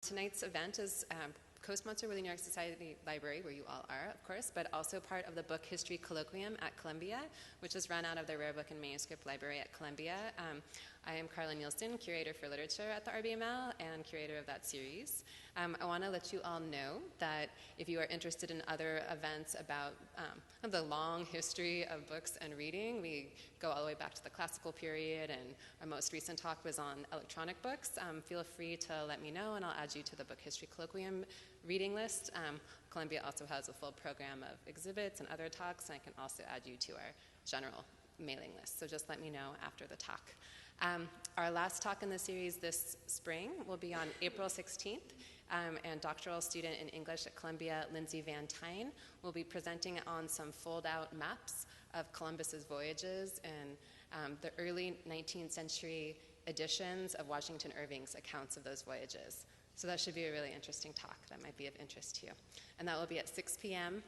Tonight's event is co-sponsored with the New York Society Library, where you all are, of course, but also part of the Book History Colloquium at Columbia, which is run out of the Rare Book and Manuscript Library at Columbia. I am Carla Nielsen, Curator for Literature at the RBML and Curator of that series. I want to let you all know that if you are interested in other events about the long history of books and reading, we go all the way back to the classical period, and our most recent talk was on electronic books. Feel free to let me know, and I'll add you to the Book History Colloquium reading list. Columbia also has a full program of exhibits and other talks, and I can also add you to our general mailing list. So just let me know after the talk. Our last talk in the series this spring will be on April 16th, and doctoral student in English at Columbia, Lindsay Van Tyne, will be presenting on some fold-out maps of Columbus's voyages and the early 19th century editions of Washington Irving's accounts of those voyages. So that should be a really interesting talk that might be of interest to you. And that will be at 6 p.m.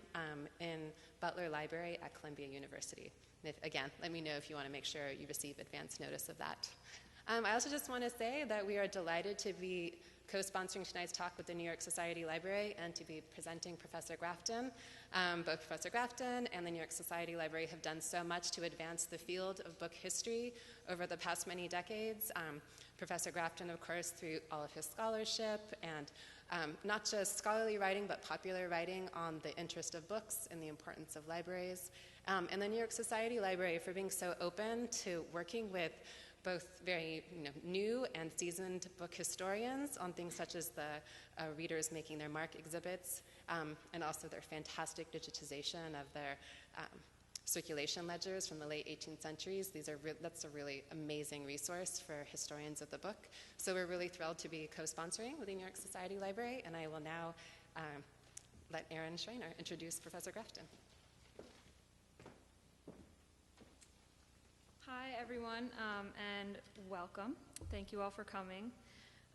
In Butler Library at Columbia University. And again, let me know if you want to make sure you receive advance notice of that. I also just want to say that we are delighted to be co-sponsoring tonight's talk with the New York Society Library and to be presenting Professor Grafton. Both Professor Grafton and the New York Society Library have done so much to advance the field of book history over the past many decades. Professor Grafton, of course, through all of his scholarship and not just scholarly writing, but popular writing on the interest of books and the importance of libraries. And the New York Society Library for being so open to working with both very new and seasoned book historians on things such as the readers making their mark exhibits, and also their fantastic digitization of their circulation ledgers from the late 18th centuries. That's a really amazing resource for historians of the book. So we're really thrilled to be co-sponsoring with the New York Society Library, and I will now let Aaron Schreiner introduce Professor Grafton. Hi, everyone, and welcome. Thank you all for coming.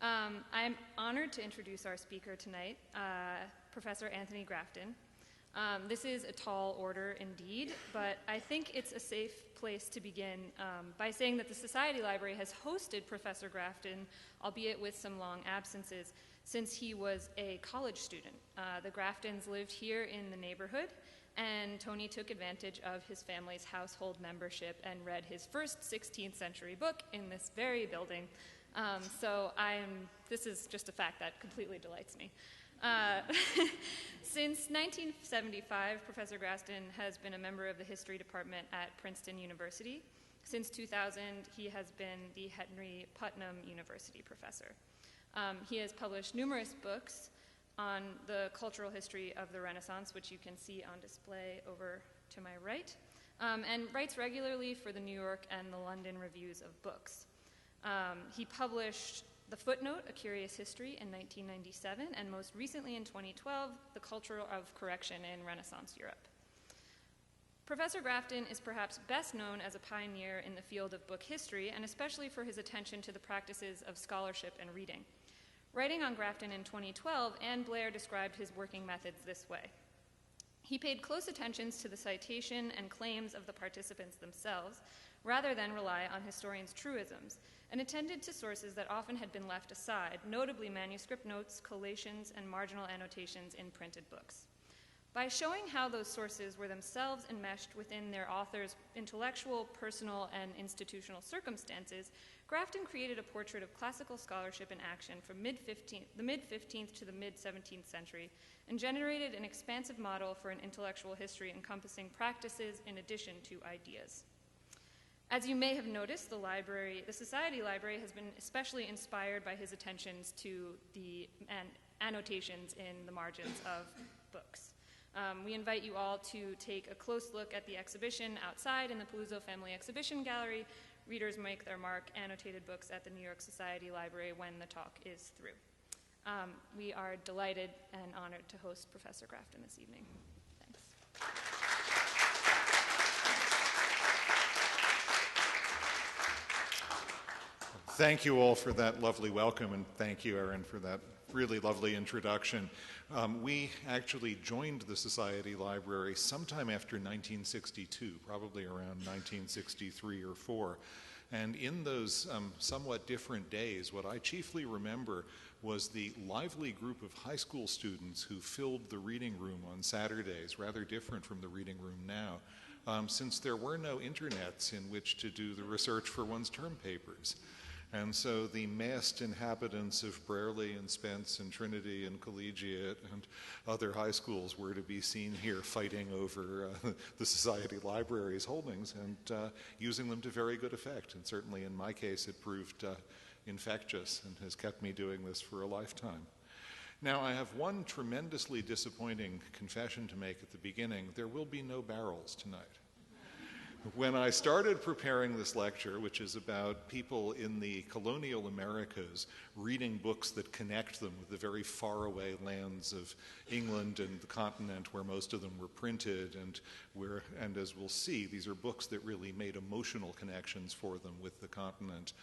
I'm honored to introduce our speaker tonight, Professor Anthony Grafton. This is a tall order indeed, but I think it's a safe place to begin by saying that the Society Library has hosted Professor Grafton, albeit with some long absences, since he was a college student. The Graftons lived here in the neighborhood, and Tony took advantage of his family's household membership and read his first 16th century book in this very building. This is just a fact that completely delights me. Since 1975, Professor Grafton has been a member of the History Department at Princeton University. Since 2000, he has been the Henry Putnam University professor. He has published numerous books on the cultural history of the Renaissance, which you can see on display over to my right, and writes regularly for the New York and the London reviews of books. He published The Footnote, A Curious History in 1997, and most recently in 2012, The Culture of Correction in Renaissance Europe. Professor Grafton is perhaps best known as a pioneer in the field of book history, and especially for his attention to the practices of scholarship and reading. Writing on Grafton in 2012, Anne Blair described his working methods this way. He paid close attention to the citation and claims of the participants themselves, rather than rely on historians' truisms, and attended to sources that often had been left aside, notably manuscript notes, collations, and marginal annotations in printed books. By showing how those sources were themselves enmeshed within their authors' intellectual, personal, and institutional circumstances, Grafton created a portrait of classical scholarship in action from the mid-15th to the mid-17th century, and generated an expansive model for an intellectual history encompassing practices in addition to ideas. As you may have noticed, the Society Library has been especially inspired by his attentions to the annotations in the margins of books. We invite you all to take a close look at the exhibition outside in the Paluzzo Family Exhibition Gallery. Readers make their mark annotated books at the New York Society Library when the talk is through. We are delighted and honored to host Professor Grafton this evening. Thanks. Thank you all for that lovely welcome, and thank you, Erin, for that really lovely introduction. We actually joined the Society Library sometime after 1962, probably around 1963 or 4. And in those somewhat different days, what I chiefly remember was the lively group of high school students who filled the reading room on Saturdays, rather different from the reading room now, since there were no internets in which to do the research for one's term papers. And so the massed inhabitants of Brearley and Spence and Trinity and Collegiate and other high schools were to be seen here fighting over the Society Library's holdings and using them to very good effect. And certainly in my case, it proved infectious and has kept me doing this for a lifetime. Now, I have one tremendously disappointing confession to make at the beginning. There will be no barrels tonight. When I started preparing this lecture, which is about people in the colonial Americas reading books that connect them with the very faraway lands of England and the continent where most of them were printed, and as we'll see, these are books that really made emotional connections for them with the continent.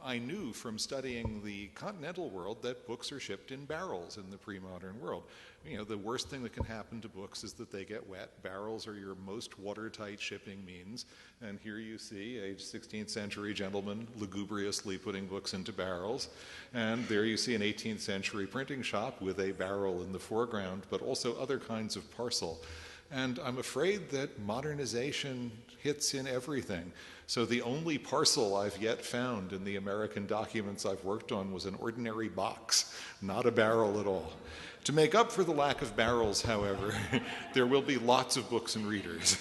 I knew from studying the continental world that books are shipped in barrels in the pre-modern world. You know, the worst thing that can happen to books is that they get wet. Barrels are your most watertight shipping means. And here you see a 16th century gentleman lugubriously putting books into barrels. And there you see an 18th century printing shop with a barrel in the foreground, but also other kinds of parcel. And I'm afraid that modernization hits in everything. So the only parcel I've yet found in the American documents I've worked on was an ordinary box, not a barrel at all. To make up for the lack of barrels, however, there will be lots of books and readers,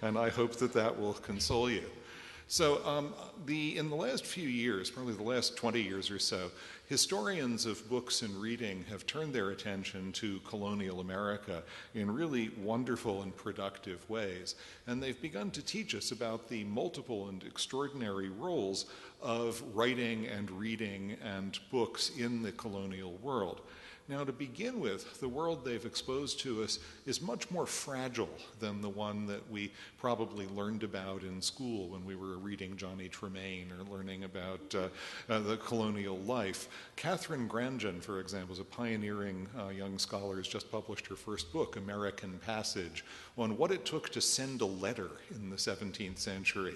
and I hope that that will console you. So in the last few years, probably the last 20 years or so, historians of books and reading have turned their attention to colonial America in really wonderful and productive ways. And they've begun to teach us about the multiple and extraordinary roles of writing and reading and books in the colonial world. Now, to begin with, the world they've exposed to us is much more fragile than the one that we probably learned about in school when we were reading Johnny Tremaine or learning about the colonial life. Catherine Grandin, for example, is a pioneering young scholar who's just published her first book, American Passage, on what it took to send a letter in the 17th century.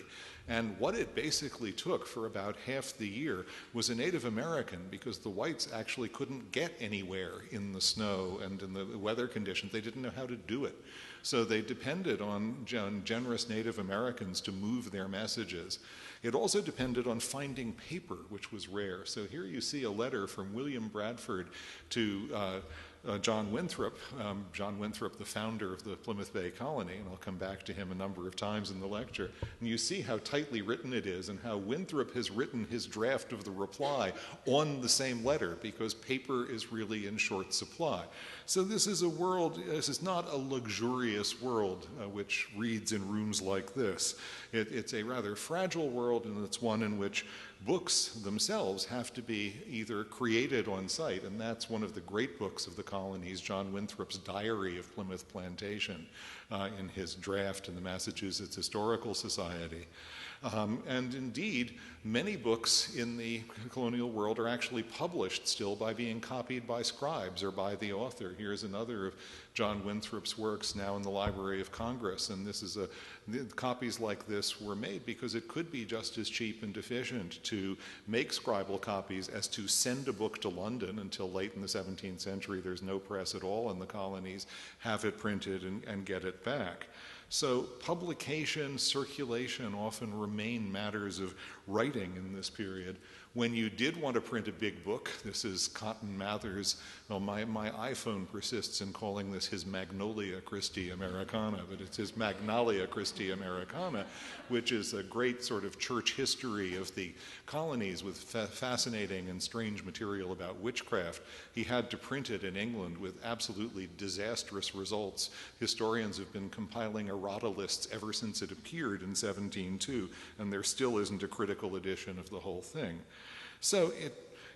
And what it basically took for about half the year was a Native American, because the whites actually couldn't get anywhere in the snow and in the weather conditions. They didn't know how to do it. So they depended on generous Native Americans to move their messages. It also depended on finding paper, which was rare. So here you see a letter from William Bradford to John Winthrop, the founder of the Plymouth Bay Colony, and I'll come back to him a number of times in the lecture. And you see how tightly written it is and how Winthrop has written his draft of the reply on the same letter, because paper is really in short supply. So this is not a luxurious world which reads in rooms like this. It's a rather fragile world, and it's one in which books themselves have to be either created on site, and that's one of the great books of the colonies, John Winthrop's Diary of Plymouth Plantation, in his draft in the Massachusetts Historical Society. And indeed, many books in the colonial world are actually published still by being copied by scribes or by the author. Here's another of John Winthrop's works now in the Library of Congress, and copies like this were made because it could be just as cheap and efficient to make scribal copies as to send a book to London. Until late in the 17th century, there's no press at all in the colonies, have it printed and get it back. So publication, circulation often remain matters of writing in this period. When you did want to print a big book, this is Cotton Mather's, well, my iPhone persists in calling this his Magnolia Christi Americana, but it's his Magnalia Christi Americana, which is a great sort of church history of the colonies with fascinating and strange material about witchcraft. He had to print it in England with absolutely disastrous results. Historians have been compiling errata lists ever since it appeared in 1702, and there still isn't a critical edition of the whole thing. So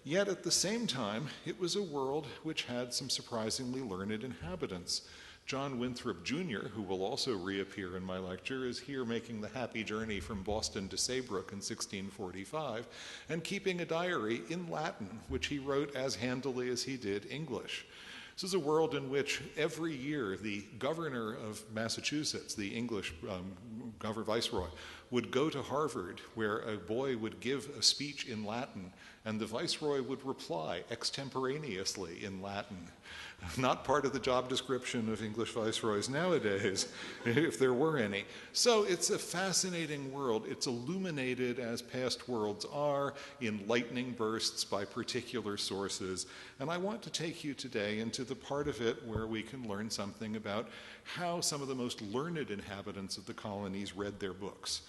yet at the same time, it was a world which had some surprisingly learned inhabitants. John Winthrop Jr., who will also reappear in my lecture, is here making the happy journey from Boston to Saybrook in 1645 and keeping a diary in Latin, which he wrote as handily as he did English. This is a world in which every year the governor of Massachusetts, the English viceroy, would go to Harvard, where a boy would give a speech in Latin, and the viceroy would reply extemporaneously in Latin. Not part of the job description of English viceroys nowadays, if there were any. So it's a fascinating world. It's illuminated, as past worlds are, in lightning bursts by particular sources. And I want to take you today into the part of it where we can learn something about how some of the most learned inhabitants of the colonies read their books.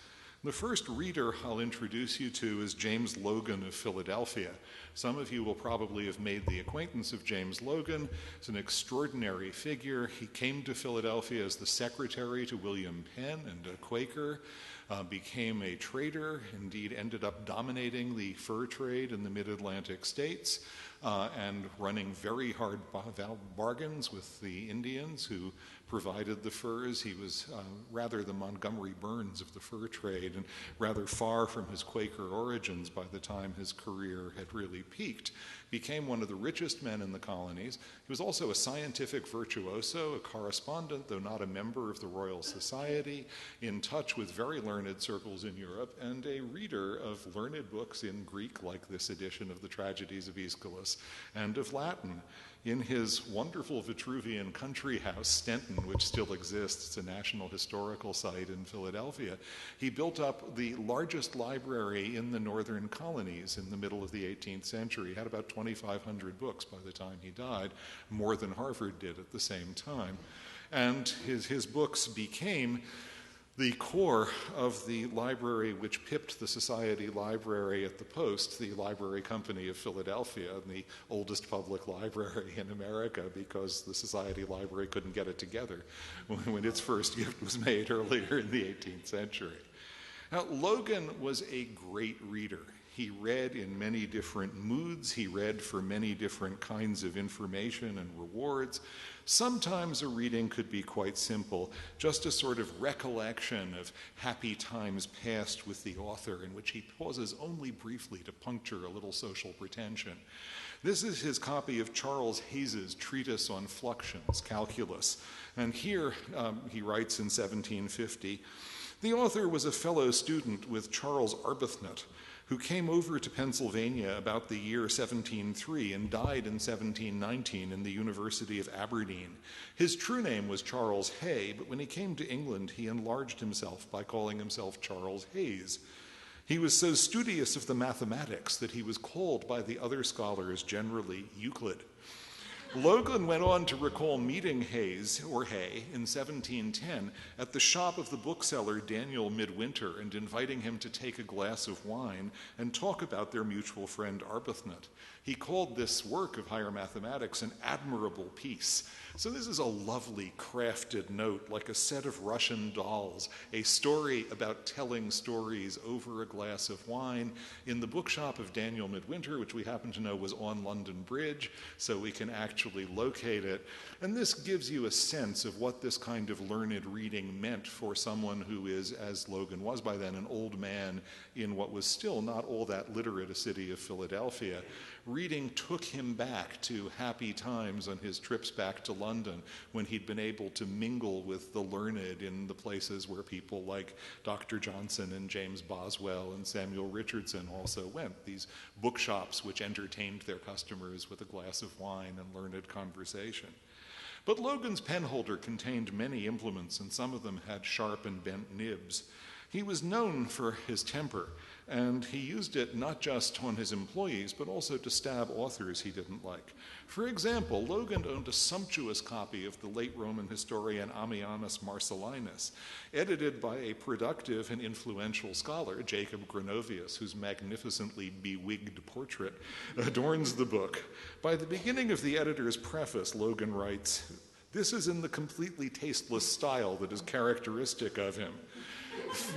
The first reader I'll introduce you to is James Logan of Philadelphia. Some of you will probably have made the acquaintance of James Logan. He's an extraordinary figure. He came to Philadelphia as the secretary to William Penn and a Quaker, became a trader, indeed ended up dominating the fur trade in the mid-Atlantic states, and running very hard bargains with the Indians who provided the furs. He was rather the Montgomery Burns of the fur trade and rather far from his Quaker origins by the time his career had really peaked. Became one of the richest men in the colonies. He was also a scientific virtuoso, a correspondent, though not a member of the Royal Society, in touch with very learned circles in Europe, and a reader of learned books in Greek, like this edition of the Tragedies of Aeschylus, and of Latin. In his wonderful Vitruvian country house, Stenton, which still exists, it's a national historical site in Philadelphia, he built up the largest library in the northern colonies in the middle of the 18th century. He had about 2,500 books by the time he died, more than Harvard did at the same time. And his books became the core of the library which pipped the Society Library at the Post, the Library Company of Philadelphia, the oldest public library in America, because the Society Library couldn't get it together when its first gift was made earlier in the 18th century. Now, Logan was a great reader. He read in many different moods. He read for many different kinds of information and rewards. Sometimes a reading could be quite simple, just a sort of recollection of happy times past with the author, in which he pauses only briefly to puncture a little social pretension. This is his copy of Charles Hayes's treatise on fluxions, Calculus. And here he writes in 1750, "The author was a fellow student with Charles Arbuthnot, who came over to Pennsylvania about the year 1703 and died in 1719 in the University of Aberdeen. His true name was Charles Hay, but when he came to England, he enlarged himself by calling himself Charles Hayes. He was so studious of the mathematics that he was called by the other scholars generally Euclid." Logan went on to recall meeting Hay, in 1710 at the shop of the bookseller Daniel Midwinter and inviting him to take a glass of wine and talk about their mutual friend Arbuthnot. He called this work of higher mathematics an admirable piece. So this is a lovely crafted note, like a set of Russian dolls, a story about telling stories over a glass of wine in the bookshop of Daniel Midwinter, which we happen to know was on London Bridge, so we can actually locate it. And this gives you a sense of what this kind of learned reading meant for someone who is, as Logan was by then, an old man in what was still not all that literate a city of Philadelphia. Reading took him back to happy times on his trips back to London, when he'd been able to mingle with the learned in the places where people like Dr. Johnson and James Boswell and Samuel Richardson also went, these bookshops which entertained their customers with a glass of wine and learned conversation. But Logan's penholder contained many implements, and some of them had sharp and bent nibs. He was known for his temper, and he used it not just on his employees, but also to stab authors he didn't like. For example, Logan owned a sumptuous copy of the late Roman historian Ammianus Marcellinus, edited by a productive and influential scholar, Jacob Gronovius, whose magnificently bewigged portrait adorns the book. By the beginning of the editor's preface, Logan writes, "This is in the completely tasteless style that is characteristic of him."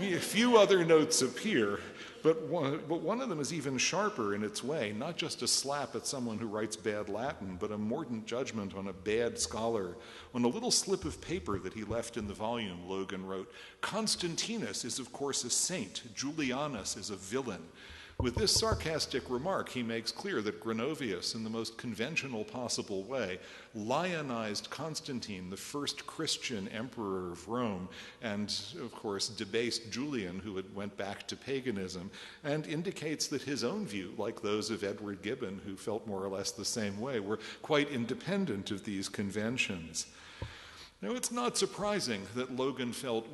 A few other notes appear, but one of them is even sharper in its way, not just a slap at someone who writes bad Latin, but a mordant judgment on a bad scholar. On a little slip of paper that he left in the volume, Logan wrote, "Constantinus is of course a saint, Julianus is a villain. With this sarcastic remark, he makes clear that Gronovius, in the most conventional possible way, lionized Constantine, the first Christian emperor of Rome, and, of course, debased Julian, who had went back to paganism, and indicates that his own view, like those of Edward Gibbon, who felt more or less the same way, were quite independent of these conventions. Now, it's not surprising that Logan felt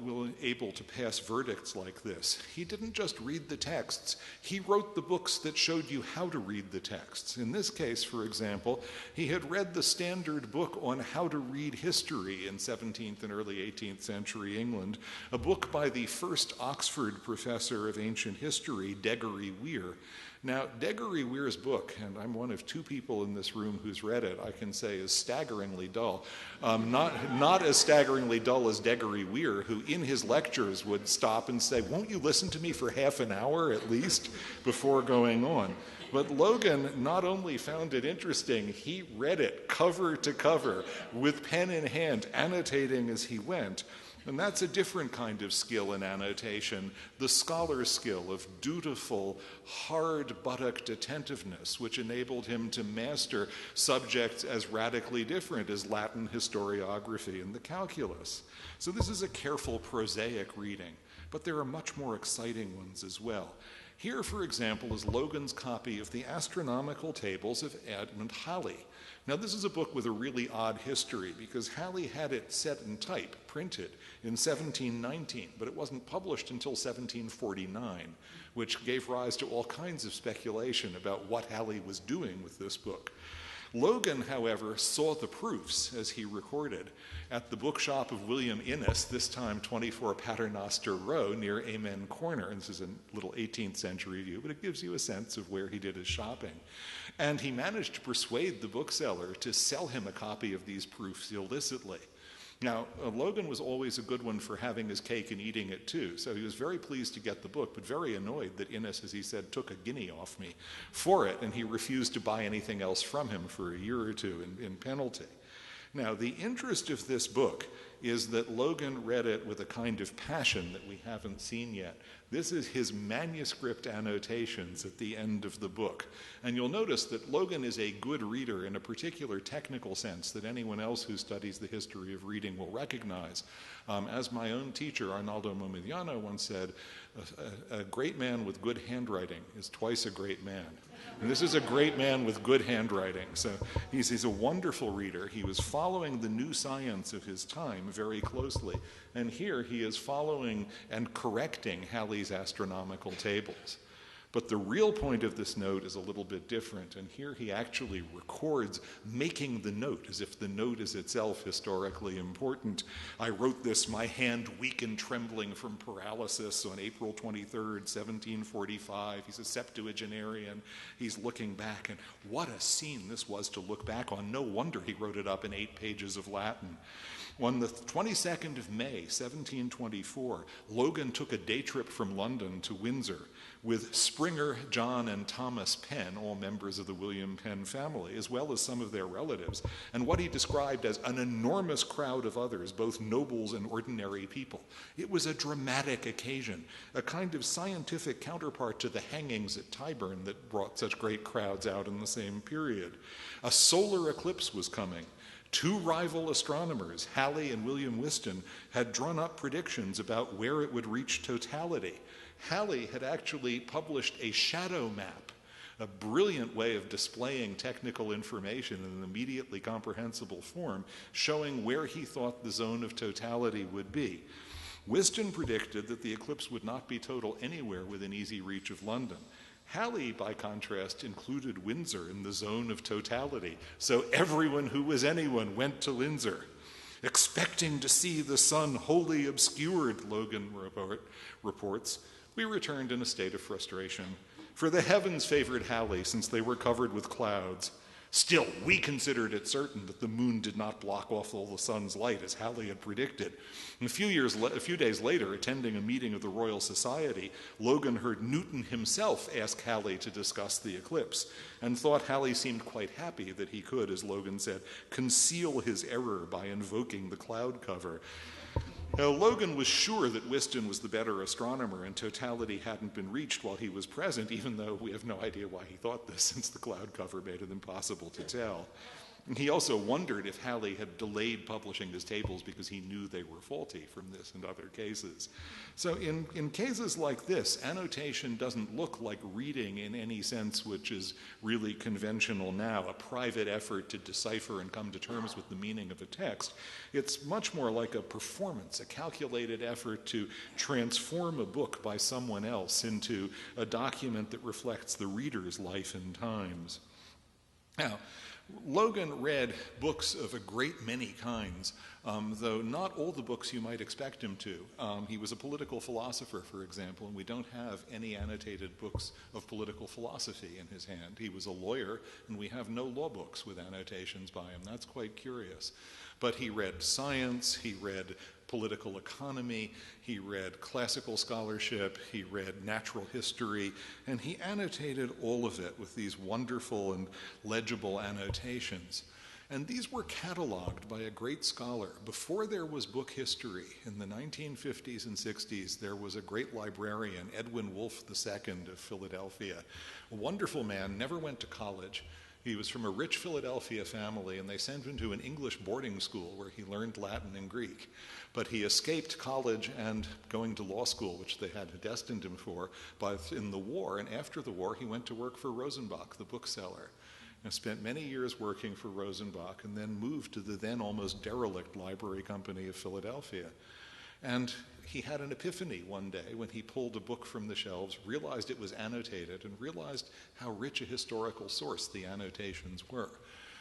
able to pass verdicts like this. He didn't just read the texts, he wrote the books that showed you how to read the texts. In this case, for example, he had read the standard book on how to read history in 17th and early 18th century England, a book by the first Oxford professor of ancient history, Gregory Weir. Now, Gregory Weir's book, and I'm one of two people in this room who's read it, I can say is staggeringly dull. Not as staggeringly dull as Gregory Weir, who in his lectures would stop and say, "Won't you listen to me for half an hour at least before going on?" But Logan not only found it interesting, he read it cover to cover with pen in hand, annotating as he went. And that's a different kind of skill in annotation, the scholar's skill of dutiful, hard-buttocked attentiveness, which enabled him to master subjects as radically different as Latin historiography and the calculus. So this is a careful, prosaic reading, but there are much more exciting ones as well. Here, for example, is Logan's copy of the Astronomical Tables of Edmund Halley. Now, this is a book with a really odd history because Halley had it set in type, printed, in 1719, but it wasn't published until 1749, which gave rise to all kinds of speculation about what Halley was doing with this book. Logan, however, saw the proofs, as he recorded, at the bookshop of William Innes, this time 24 Paternoster Row near Amen Corner. And this is a little 18th century view, but it gives you a sense of where he did his shopping. And he managed to persuade the bookseller to sell him a copy of these proofs illicitly. Now, Logan was always a good one for having his cake and eating it too, so he was very pleased to get the book, but very annoyed that Innes, as he said, took a guinea off me for it, and he refused to buy anything else from him for a year or two in penalty. Now, the interest of this book is that Logan read it with a kind of passion that we haven't seen yet. This is his manuscript annotations at the end of the book. And you'll notice that Logan is a good reader in a particular technical sense that anyone else who studies the history of reading will recognize. As my own teacher, Arnaldo Momigliano, once said, a great man with good handwriting is twice a great man. And this is a great man with good handwriting. So he's a wonderful reader. He was following the new science of his time very closely. And here he is following and correcting Halley's astronomical tables. But the real point of this note is a little bit different, and here he actually records making the note as if the note is itself historically important. I wrote this, my hand weak and trembling from paralysis, on April 23rd, 1745. He's a septuagenarian. He's looking back, and what a scene this was to look back on. No wonder he wrote it up in 8 pages of Latin. On the 22nd of May, 1724, Logan took a day trip from London to Windsor with Springer, John, and Thomas Penn, all members of the William Penn family, as well as some of their relatives, and what he described as an enormous crowd of others, both nobles and ordinary people. It was a dramatic occasion, a kind of scientific counterpart to the hangings at Tyburn that brought such great crowds out in the same period. A solar eclipse was coming. 2 rival astronomers, Halley and William Whiston, had drawn up predictions about where it would reach totality. Halley had actually published a shadow map, a brilliant way of displaying technical information in an immediately comprehensible form, showing where he thought the zone of totality would be. Whiston predicted that the eclipse would not be total anywhere within easy reach of London. Halley, by contrast, included Windsor in the zone of totality, so everyone who was anyone went to Windsor. Expecting to see the sun wholly obscured, Logan reports, we returned in a state of frustration. For the heavens favored Halley, since they were covered with clouds. Still, we considered it certain that the moon did not block off all the sun's light, as Halley had predicted. And a few days later, attending a meeting of the Royal Society, Logan heard Newton himself ask Halley to discuss the eclipse, and thought Halley seemed quite happy that he could, as Logan said, conceal his error by invoking the cloud cover. Now, Logan was sure that Whiston was the better astronomer and totality hadn't been reached while he was present, even though we have no idea why he thought this, since the cloud cover made it impossible to tell. And he also wondered if Halley had delayed publishing his tables because he knew they were faulty from this and other cases. So in cases like this, annotation doesn't look like reading in any sense which is really conventional now, a private effort to decipher and come to terms with the meaning of a text. It's much more like a performance, a calculated effort to transform a book by someone else into a document that reflects the reader's life and times. Now, Logan read books of a great many kinds, though not all the books you might expect him to. He was a political philosopher, for example, and we don't have any annotated books of political philosophy in his hand. He was a lawyer, and we have no law books with annotations by him. That's quite curious. But he read science, he read political economy, he read classical scholarship, he read natural history, and he annotated all of it with these wonderful and legible annotations. And these were cataloged by a great scholar. Before there was book history, in the 1950s and 60s, there was a great librarian, Edwin Wolfe II of Philadelphia, a wonderful man, never went to college. He was from a rich Philadelphia family, and they sent him to an English boarding school where he learned Latin and Greek. But he escaped college and going to law school, which they had destined him for, but in the war, and after the war, he went to work for Rosenbach, the bookseller, and spent many years working for Rosenbach, and then moved to the then almost derelict Library Company of Philadelphia. And he had an epiphany one day when he pulled a book from the shelves, realized it was annotated, and realized how rich a historical source the annotations were.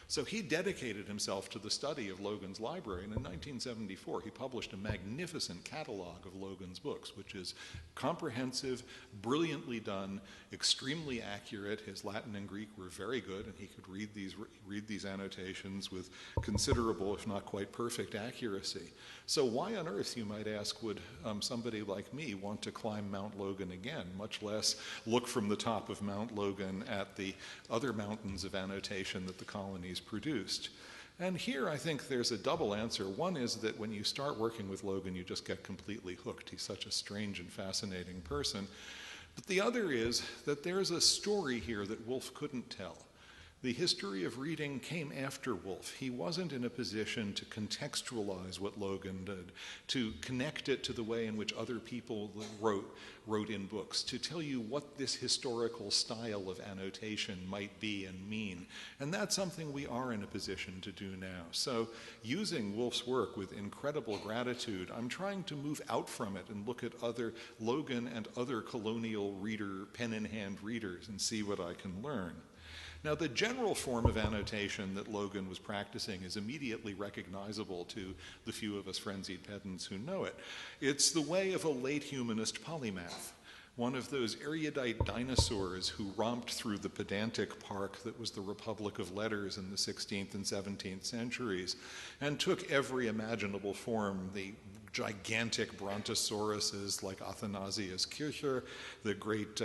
So he dedicated himself to the study of Logan's library, and in 1974 he published a magnificent catalog of Logan's books, which is comprehensive, brilliantly done, extremely accurate. His Latin and Greek were very good, and he could read these annotations with considerable, if not quite perfect, accuracy. So why on earth, you might ask, would somebody like me want to climb Mount Logan again, much less look from the top of Mount Logan at the other mountains of annotation that the colonies produced? And here I think there's a double answer. One is that when you start working with Logan, you just get completely hooked. He's such a strange and fascinating person. But the other is that there's a story here that Wolfe couldn't tell. The history of reading came after Wolfe. He wasn't in a position to contextualize what Logan did, to connect it to the way in which other people wrote in books, to tell you what this historical style of annotation might be and mean. And that's something we are in a position to do now. So using Wolfe's work with incredible gratitude, I'm trying to move out from it and look at other Logan and other colonial pen-in-hand readers and see what I can learn. Now, the general form of annotation that Logan was practicing is immediately recognizable to the few of us frenzied pedants who know it. It's the way of a late humanist polymath, one of those erudite dinosaurs who romped through the pedantic park that was the Republic of Letters in the 16th and 17th centuries, and took every imaginable form, the gigantic brontosauruses like Athanasius Kircher, the great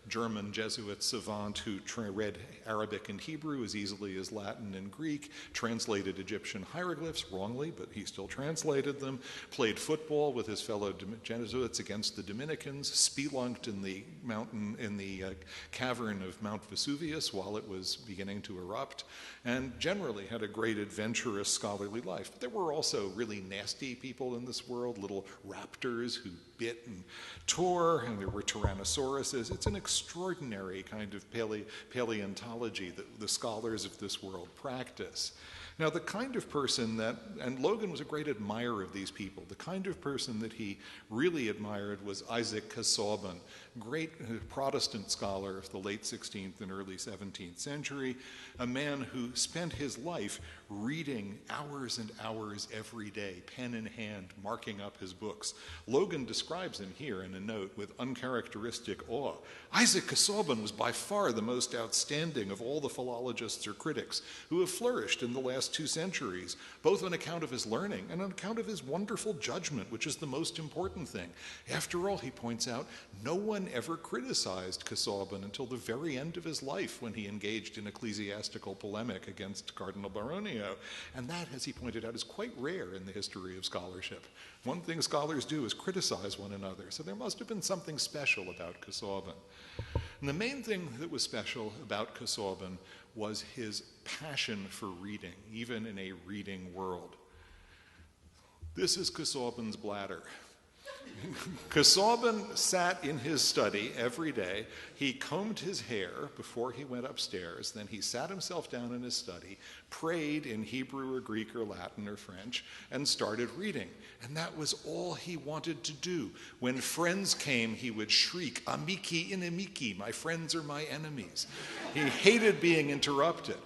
German Jesuit savant who read Arabic and Hebrew as easily as Latin and Greek, translated Egyptian hieroglyphs wrongly, but he still translated them, played football with his fellow Jesuits against the Dominicans, spelunked in the cavern of Mount Vesuvius while it was beginning to erupt, and generally had a great adventurous scholarly life. But there were also really nasty people in this world, little raptors who bit and tore, and there were tyrannosauruses. It's an extraordinary kind of paleontology that the scholars of this world practice. Now, the kind of person that, and Logan was a great admirer of these people, the kind of person that he really admired was Isaac Casaubon, great Protestant scholar of the late 16th and early 17th century, a man who spent his life reading hours and hours every day, pen in hand, marking up his books. Logan describes him here in a note with uncharacteristic awe. Isaac Casaubon was by far the most outstanding of all the philologists or critics who have flourished in the last 2 centuries, both on account of his learning and on account of his wonderful judgment, which is the most important thing. After all, he points out, no one ever criticized Casaubon until the very end of his life when he engaged in ecclesiastical polemic against Cardinal Baronio. And that, as he pointed out, is quite rare in the history of scholarship. One thing scholars do is criticize one another, so there must have been something special about Kosovan. And the main thing that was special about Kosovan was his passion for reading, even in a reading world. This is Kosovan's bladder. Kosovan sat in his study every day. He combed his hair before he went upstairs. Then he sat himself down in his study, prayed in Hebrew or Greek or Latin or French, and started reading. And that was all he wanted to do. When friends came, he would shriek, "Amici inimici, my friends are my enemies." He hated being interrupted.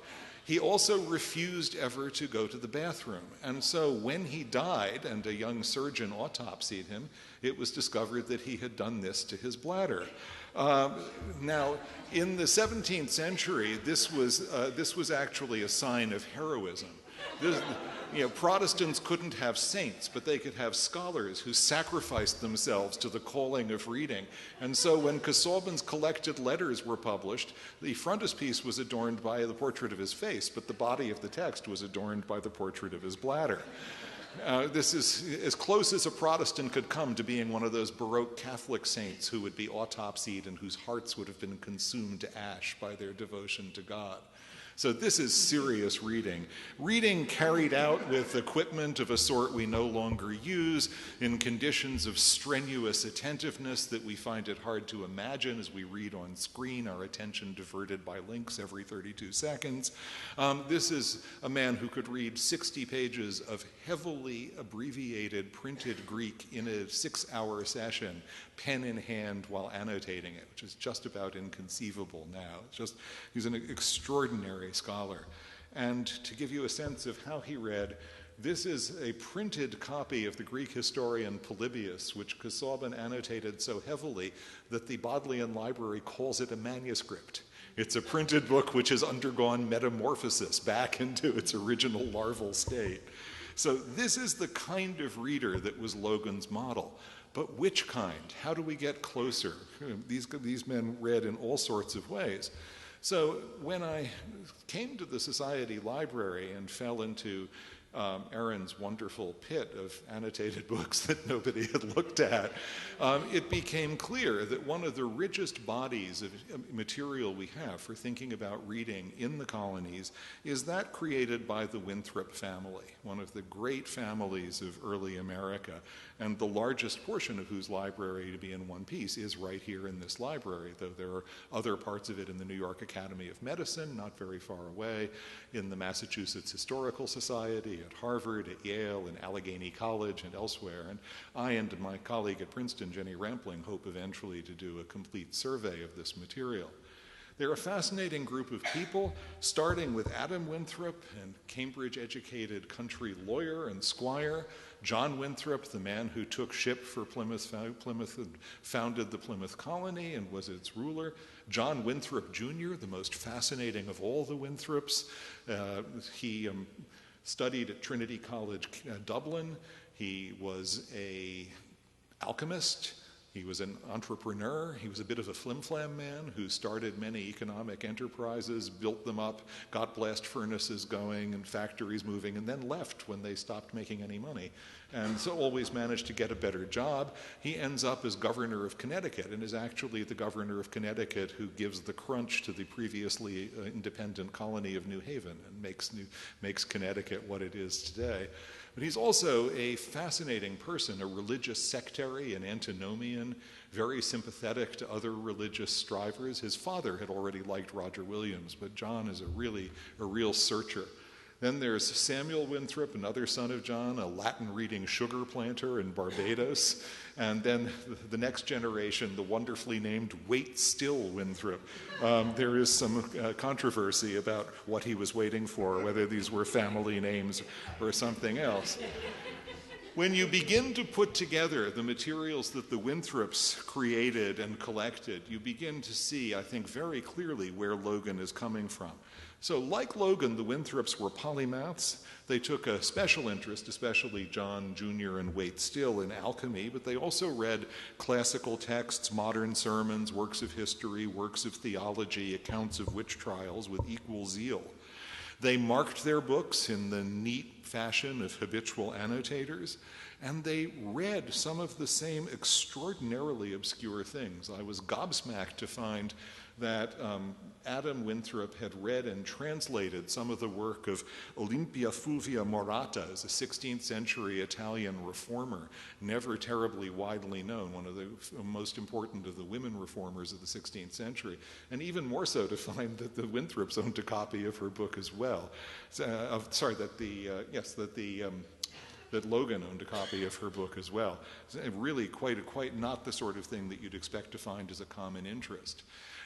He also refused ever to go to the bathroom. And so when he died and a young surgeon autopsied him, it was discovered that he had done this to his bladder. Now, in the 17th century, this was actually a sign of heroism. Protestants couldn't have saints, but they could have scholars who sacrificed themselves to the calling of reading. And so when Kosovan's collected letters were published, the frontispiece was adorned by the portrait of his face, but the body of the text was adorned by the portrait of his bladder. This is as close as a Protestant could come to being one of those Baroque Catholic saints who would be autopsied and whose hearts would have been consumed to ash by their devotion to God. So this is serious reading. Reading carried out with equipment of a sort we no longer use, in conditions of strenuous attentiveness that we find it hard to imagine as we read on screen, our attention diverted by links every 32 seconds. This is a man who could read 60 pages of heavily abbreviated printed Greek in a 6-hour session, pen in hand while annotating it, which is just about inconceivable now. He's an extraordinary scholar. And to give you a sense of how he read, this is a printed copy of the Greek historian Polybius, which Kosovan annotated so heavily that the Bodleian Library calls it a manuscript. It's a printed book which has undergone metamorphosis back into its original larval state. So this is the kind of reader that was Logan's model. But which kind? How do we get closer? These men read in all sorts of ways. So when I came to the Society Library and fell into Aaron's wonderful pit of annotated books that nobody had looked at, it became clear that one of the richest bodies of material we have for thinking about reading in the colonies is that created by the Winthrop family, one of the great families of early America, and the largest portion of whose library, to be in one piece, is right here in this library, though there are other parts of it in the New York Academy of Medicine, not very far away, in the Massachusetts Historical Society, at Harvard, at Yale, in Allegheny College, and elsewhere. And I and my colleague at Princeton, Jenny Rampling, hope eventually to do a complete survey of this material. They're a fascinating group of people, starting with Adam Winthrop, an Cambridge-educated country lawyer and squire, John Winthrop, the man who took ship for Plymouth and founded the Plymouth colony and was its ruler, John Winthrop Jr., the most fascinating of all the Winthrops. He studied at Trinity College, Dublin. He was an alchemist. He was an entrepreneur. He was a bit of a flim-flam man who started many economic enterprises, built them up, got blast furnaces going and factories moving, and then left when they stopped making any money. And so always managed to get a better job. He ends up as governor of Connecticut and is actually the governor of Connecticut who gives the crunch to the previously independent colony of New Haven and makes Connecticut what it is today. But he's also a fascinating person, a religious sectary, an antinomian, very sympathetic to other religious strivers. His father had already liked Roger Williams, but John is a real searcher. Then there's Samuel Winthrop, another son of John, a Latin-reading sugar planter in Barbados. And then the next generation, the wonderfully named Wait Still Winthrop. There is some controversy about what he was waiting for, whether these were family names or something else. When you begin to put together the materials that the Winthrops created and collected, you begin to see, I think, very clearly where Logan is coming from. So like Logan, the Winthrops were polymaths. They took a special interest, especially John Jr. and Wait Still, in alchemy, but they also read classical texts, modern sermons, works of history, works of theology, accounts of witch trials with equal zeal. They marked their books in the neat fashion of habitual annotators, and they read some of the same extraordinarily obscure things. I was gobsmacked to find that Adam Winthrop had read and translated some of the work of Olympia Fulvia Morata, as a 16th century Italian reformer, never terribly widely known, one of the most important of the women reformers of the 16th century, and even more so to find that the Winthrops owned a copy of her book as well. That Logan owned a copy of her book as well. Really quite not the sort of thing that you'd expect to find as a common interest.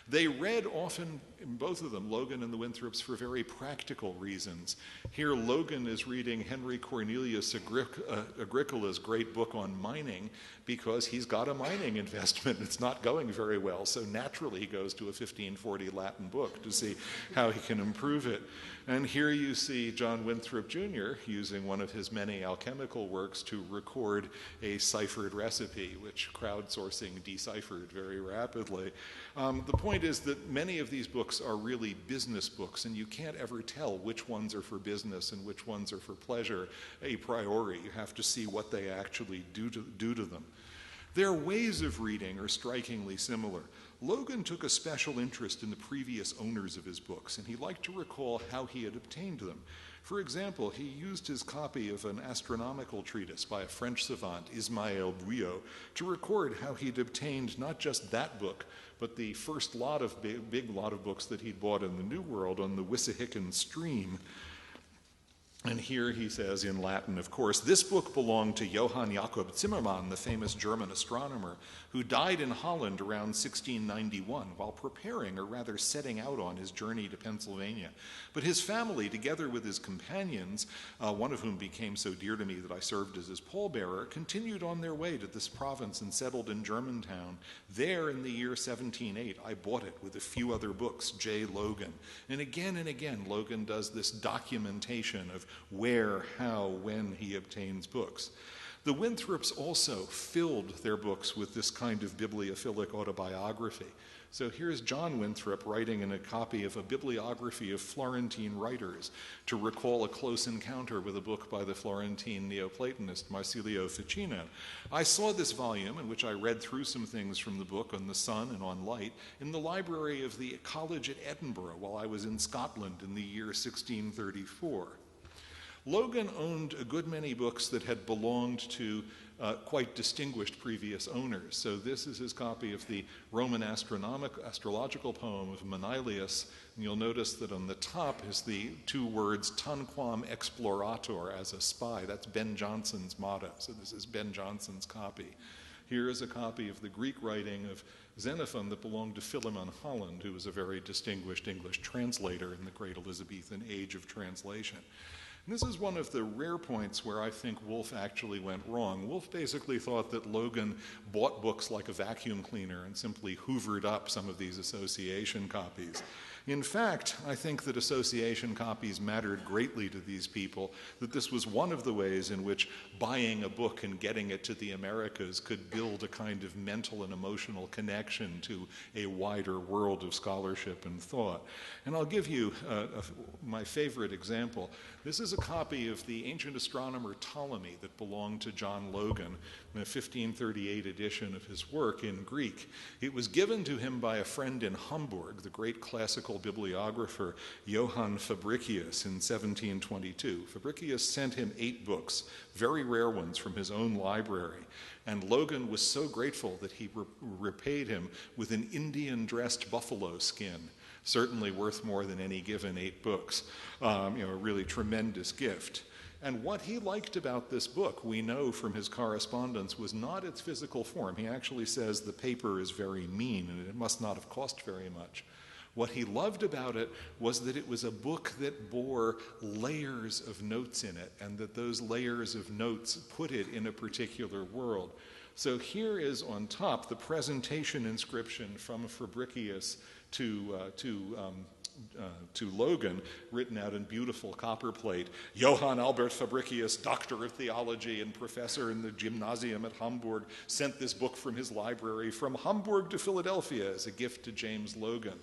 They read often, both of them, Logan and the Winthrops, for very practical reasons. Here Logan is reading Henry Cornelius Agricola's great book on mining because he's got a mining investment. It's not going very well, so naturally he goes to a 1540 Latin book to see how he can improve it. And here you see John Winthrop Jr. using one of his many alchemical works to record a ciphered recipe, which crowdsourcing deciphered very rapidly. The point is that many of these books are really business books, and you can't ever tell which ones are for business and which ones are for pleasure a priori. You have to see what they actually do to them. Their ways of reading are strikingly similar. Logan took a special interest in the previous owners of his books, and he liked to recall how he had obtained them. For example, he used his copy of an astronomical treatise by a French savant, Ismaël Bouillot, to record how he'd obtained not just that book, but the first big lot of books that he'd bought in the New World on the Wissahickon stream. And here he says in Latin, of course, this book belonged to Johann Jakob Zimmermann, the famous German astronomer, who died in Holland around 1691 while preparing, or rather setting out on his journey to Pennsylvania. But his family, together with his companions, one of whom became so dear to me that I served as his pallbearer, continued on their way to this province and settled in Germantown. There, in the year 1708, I bought it with a few other books, J. Logan. And again, Logan does this documentation of where, how, when he obtains books. The Winthrops also filled their books with this kind of bibliophilic autobiography. So here's John Winthrop writing in a copy of a bibliography of Florentine writers to recall a close encounter with a book by the Florentine Neoplatonist Marcilio Facina. I saw this volume, in which I read through some things from the book on the sun and on light, in the library of the college at Edinburgh while I was in Scotland in the year 1634. Logan owned a good many books that had belonged to quite distinguished previous owners. So this is his copy of the Roman astrological poem of Manilius, and you'll notice that on the top is the two words tanquam explorator, as a spy. That's Ben Jonson's motto, so this is Ben Jonson's copy. Here is a copy of the Greek writing of Xenophon that belonged to Philemon Holland, who was a very distinguished English translator in the great Elizabethan age of translation. And this is one of the rare points where I think Wolfe actually went wrong. Wolfe basically thought that Logan bought books like a vacuum cleaner and simply hoovered up some of these association copies. In fact, I think that association copies mattered greatly to these people, that this was one of the ways in which buying a book and getting it to the Americas could build a kind of mental and emotional connection to a wider world of scholarship and thought. And I'll give you my favorite example. This is a copy of the ancient astronomer Ptolemy that belonged to John Logan, in a 1538 edition of his work in Greek. It was given to him by a friend in Hamburg, the great classical bibliographer Johann Fabricius, in 1722. Fabricius sent him 8 books, very rare ones from his own library, and Logan was so grateful that he repaid him with an Indian-dressed buffalo skin, certainly worth more than any given 8 books, a really tremendous gift. And what he liked about this book, we know from his correspondence, was not its physical form. He actually says the paper is very mean and it must not have cost very much. What he loved about it was that it was a book that bore layers of notes in it, and that those layers of notes put it in a particular world. So here is on top the presentation inscription from Fabricius to Logan, written out in beautiful copperplate. Johann Albert Fabricius, Doctor of Theology and professor in the gymnasium at Hamburg, sent this book from his library from Hamburg to Philadelphia as a gift to James Logan.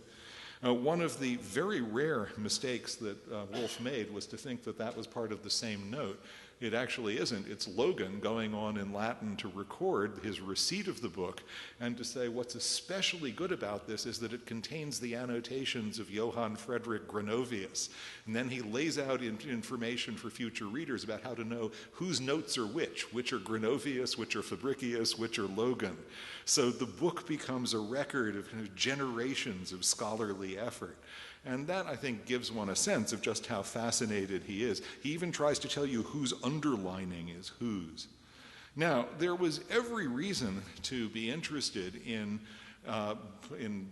One of the very rare mistakes that Wolff made was to think that that was part of the same note. It actually isn't. It's Logan going on in Latin to record his receipt of the book and to say what's especially good about this is that it contains the annotations of Johann Friedrich Gronovius. And then he lays out information for future readers about how to know whose notes are which are Gronovius, which are Fabricius, which are Logan. So the book becomes a record of kind of generations of scholarly effort. And that, I think, gives one a sense of just how fascinated he is. He even tries to tell you whose underlining is whose. Now, there was every reason to be interested in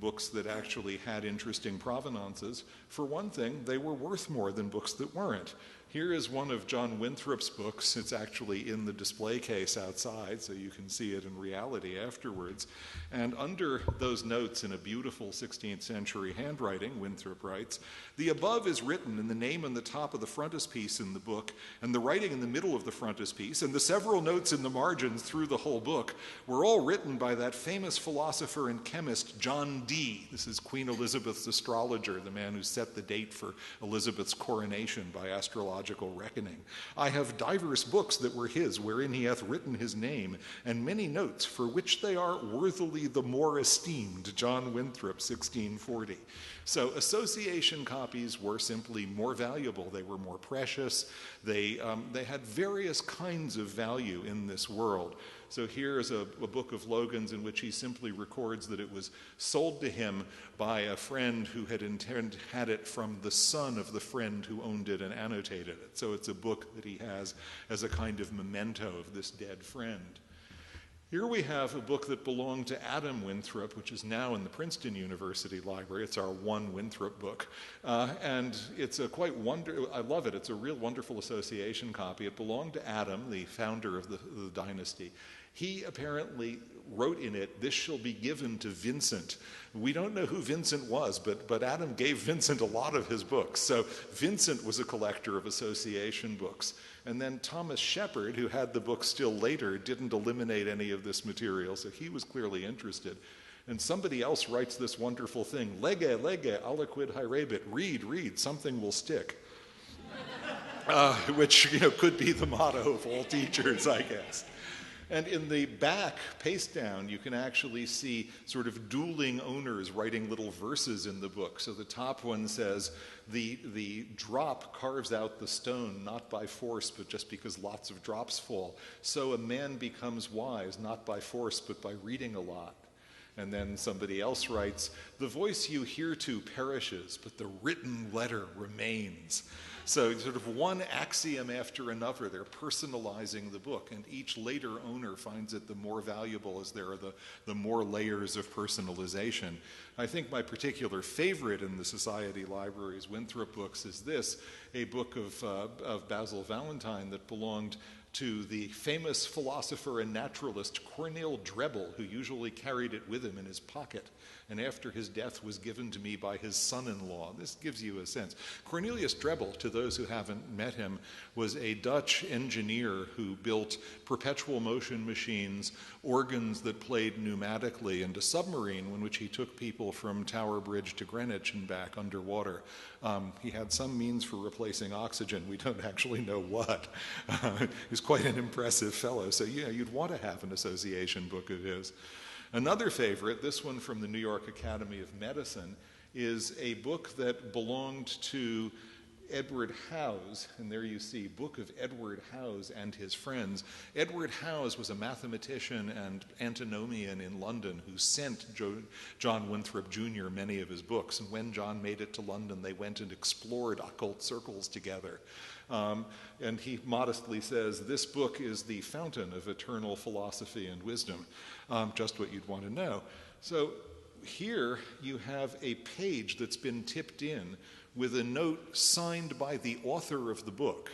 books that actually had interesting provenances. For one thing, they were worth more than books that weren't. Here is one of John Winthrop's books. It's actually in the display case outside, so you can see it in reality afterwards. And under those notes in a beautiful 16th century handwriting, Winthrop writes, "The above is written in the name on the top of the frontispiece in the book, and the writing in the middle of the frontispiece, and the several notes in the margins through the whole book were all written by that famous philosopher and chemist John Dee." This is Queen Elizabeth's astrologer, the man who set the date for Elizabeth's coronation by astrological reckoning. "I have divers books that were his, wherein he hath written his name, and many notes, for which they are worthily the more esteemed. John Winthrop, 1640. So association copies were simply more valuable. They were more precious. They had various kinds of value in this world. So here is a book of Logan's in which he simply records that it was sold to him by a friend who had had it from the son of the friend who owned it and annotated it. So it's a book that he has as a kind of memento of this dead friend. Here we have a book that belonged to Adam Winthrop, which is now in the Princeton University Library. It's our one Winthrop book. And it's a I love it. It's a real wonderful association copy. It belonged to Adam, the founder of the dynasty. He apparently wrote in it, "This shall be given to Vincent." We don't know who Vincent was, but Adam gave Vincent a lot of his books. So Vincent was a collector of association books. And then Thomas Shepard, who had the book still later, didn't eliminate any of this material, so he was clearly interested. And somebody else writes this wonderful thing, "Lege, lege, aliquid hierebit," read, something will stick. Which could be the motto of all teachers, I guess. And in the back, paste down, you can actually see sort of dueling owners writing little verses in the book. So the top one says, the drop carves out the stone, not by force, but just because lots of drops fall. So a man becomes wise, not by force, but by reading a lot. And then somebody else writes, "The voice you hear to perishes, but the written letter remains." So sort of one axiom after another, they're personalizing the book, and each later owner finds it the more valuable as there are the more layers of personalization. I think my particular favorite in the Society Library's Winthrop books is this, a book of Basil Valentine that belonged to the famous philosopher and naturalist Cornel Drebbel, who usually carried it with him in his pocket, and after his death was given to me by his son-in-law. This gives you a sense. Cornelius Drebbel, to those who haven't met him, was a Dutch engineer who built perpetual motion machines, organs that played pneumatically, and a submarine in which he took people from Tower Bridge to Greenwich and back underwater. He had some means for replacing oxygen. We don't actually know what. He's quite an impressive fellow. So you'd want to have an association book of his. Another favorite, this one from the New York Academy of Medicine, is a book that belonged to Edward Howes, and there you see, Book of Edward Howes and His Friends. Edward Howes was a mathematician and antinomian in London who sent John Winthrop Jr. many of his books, and when John made it to London, they went and explored occult circles together. And he modestly says, "This book is the fountain of eternal philosophy and wisdom." Just what you'd want to know. So here you have a page that's been tipped in with a note signed by the author of the book.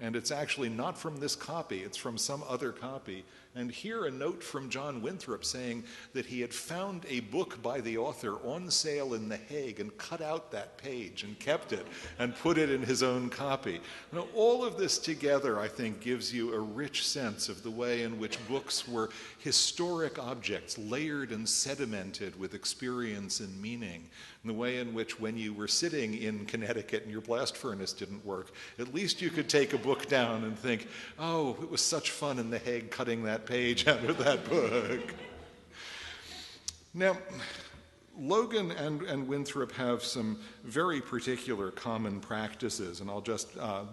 And it's actually not from this copy, it's from some other copy. And here a note from John Winthrop saying that he had found a book by the author on sale in The Hague and cut out that page and kept it and put it in his own copy. Now, all of this together, I think, gives you a rich sense of the way in which books were historic objects, layered and sedimented with experience and meaning. And the way in which when you were sitting in Connecticut and your blast furnace didn't work, at least you could take a book down and think, oh, it was such fun in The Hague cutting that page out of that book. Now, Logan and Winthrop have some very particular common practices, and I'll just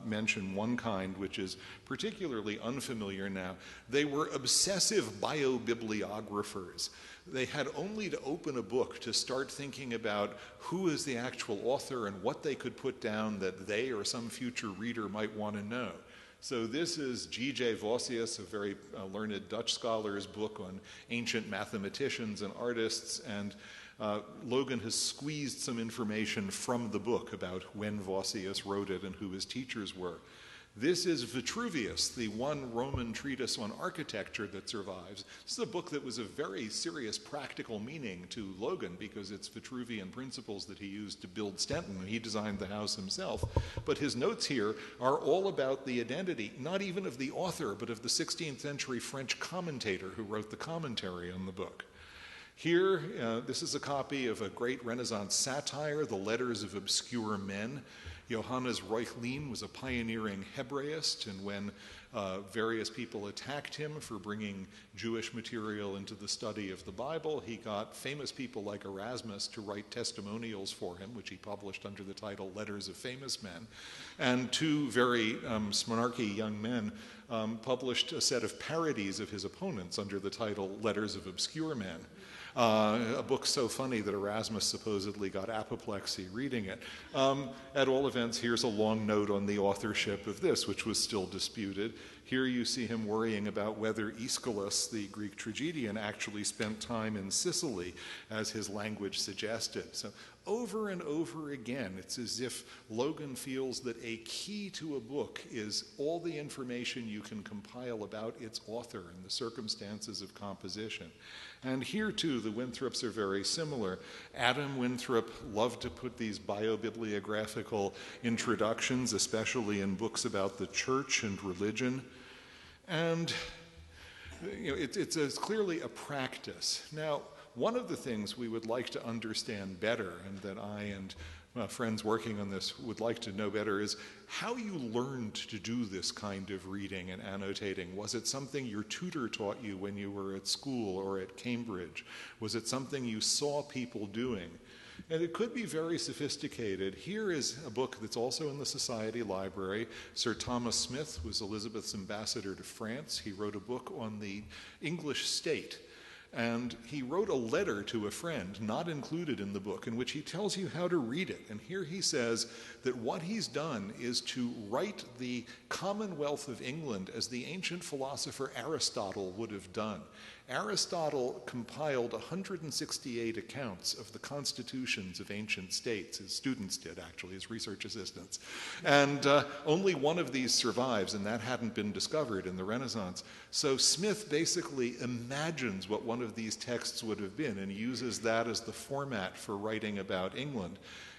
mention one kind which is particularly unfamiliar now. They were obsessive biobibliographers. They had only to open a book to start thinking about who is the actual author and what they could put down that they or some future reader might want to know. So this is G.J. Vossius, a very learned Dutch scholar's book on ancient mathematicians and artists, and Logan has squeezed some information from the book about when Vossius wrote it and who his teachers were. This is Vitruvius, the one Roman treatise on architecture that survives. This is a book that was of very serious practical meaning to Logan because it's Vitruvian principles that he used to build Stenton, and he designed the house himself. But his notes here are all about the identity, not even of the author, but of the 16th century French commentator who wrote the commentary on the book. Here, this is a copy of a great Renaissance satire, The Letters of Obscure Men. Johannes Reichel was a pioneering Hebraist, and when various people attacked him for bringing Jewish material into the study of the Bible, he got famous people like Erasmus to write testimonials for him, which he published under the title Letters of Famous Men. And two very snarky young men published a set of parodies of his opponents under the title Letters of Obscure Men. A book so funny that Erasmus supposedly got apoplexy reading it. At all events, here's a long note on the authorship of this, which was still disputed. Here you see him worrying about whether Aeschylus, the Greek tragedian, actually spent time in Sicily, as his language suggested. So over and over again, it's as if Logan feels that a key to a book is all the information you can compile about its author and the circumstances of composition. And here, too, the Winthrops are very similar. Adam Winthrop loved to put these biobibliographical introductions, especially in books about the church and religion. And it's clearly a practice. Now, one of the things we would like to understand better, and that I and friends working on this would like to know better, is how you learned to do this kind of reading and annotating. Was it something your tutor taught you when you were at school or at Cambridge? Was it something you saw people doing? And it could be very sophisticated. Here is a book that's also in the Society Library. Sir Thomas Smith was Elizabeth's ambassador to France. He wrote a book on the English state. And he wrote a letter to a friend, not included in the book, in which he tells you how to read it. And here he says that what he's done is to write the Commonwealth of England as the ancient philosopher Aristotle would have done. Aristotle compiled 168 accounts of the constitutions of ancient states. His students did, actually, his research assistants. And only one of these survives, and that hadn't been discovered in the Renaissance. So Smith basically imagines what one of these texts would have been and uses that as the format for writing about England.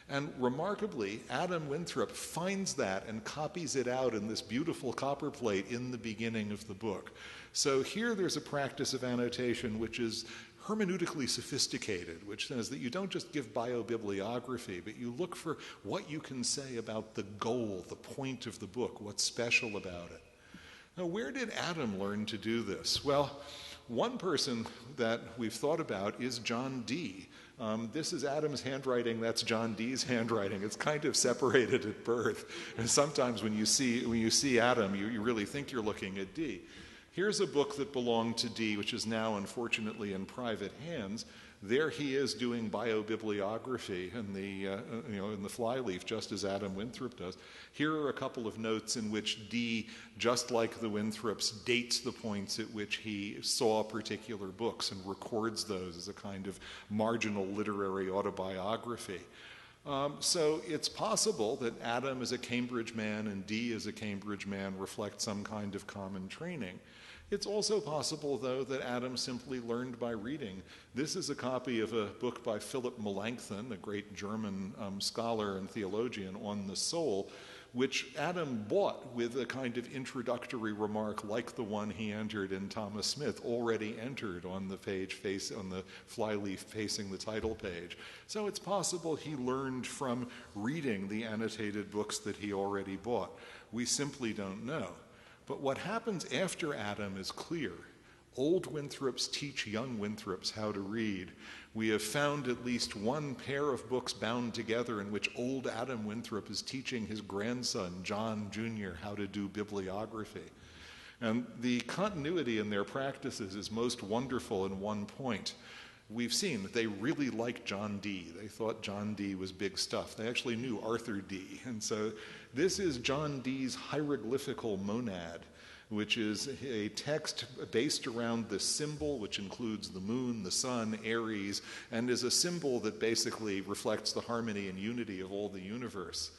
And remarkably, Adam Winthrop finds that and copies it out in this beautiful copperplate in the beginning of the book. So here there's a practice of annotation which is hermeneutically sophisticated, which says that you don't just give biobibliography, but you look for what you can say about the goal, the point of the book, what's special about it. Now, where did Adam learn to do this? Well, one person that we've thought about is John Dee. This is Adam's handwriting, that's John Dee's handwriting. It's kind of separated at birth. And sometimes when you see Adam, you really think you're looking at Dee. Here's a book that belonged to Dee, which is now unfortunately in private hands. There he is doing biobibliography in the flyleaf, just as Adam Winthrop does. Here are a couple of notes in which Dee, just like the Winthrops, dates the points at which he saw particular books and records those as a kind of marginal literary autobiography. So it's possible that Adam as a Cambridge man and Dee as a Cambridge man reflect some kind of common training. It's also possible, though, that Adam simply learned by reading. This is a copy of a book by Philip Melanchthon, a great German scholar and theologian, on the soul, which Adam bought with a kind of introductory remark like the one he entered in Thomas Smith, already entered on the page on the flyleaf facing the title page. So it's possible he learned from reading the annotated books that he already bought. We simply don't know. But what happens after Adam is clear. Old Winthrops teach young Winthrops how to read. We have found at least one pair of books bound together in which old Adam Winthrop is teaching his grandson, John Jr., how to do bibliography. And the continuity in their practices is most wonderful in one point. We've seen that they really liked John Dee. They thought John Dee was big stuff. They actually knew Arthur Dee. And so this is John Dee's hieroglyphical monad, which is a text based around the symbol, which includes the moon, the sun, Aries, and is a symbol that basically reflects the harmony and unity of all the universe.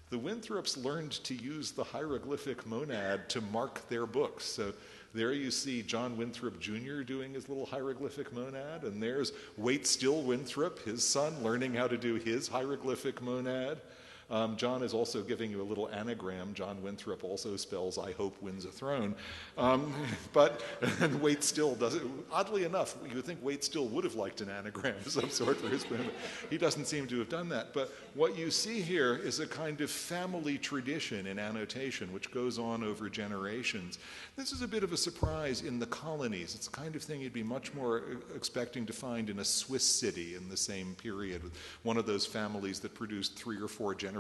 The Winthrops learned to use the hieroglyphic monad to mark their books. So there you see John Winthrop Jr. doing his little hieroglyphic monad, and there's Wait Still Winthrop, his son, learning how to do his hieroglyphic monad. John is also giving you a little anagram. John Winthrop also spells "I hope wins a throne." But Wait Still doesn't. Oddly enough, you would think Wait Still would have liked an anagram of some sort for his family. He doesn't seem to have done that. But what you see here is a kind of family tradition in annotation, which goes on over generations. This is a bit of a surprise in the colonies. It's the kind of thing you'd be much more expecting to find in a Swiss city in the same period, with one of those families that produced 3 or 4 generations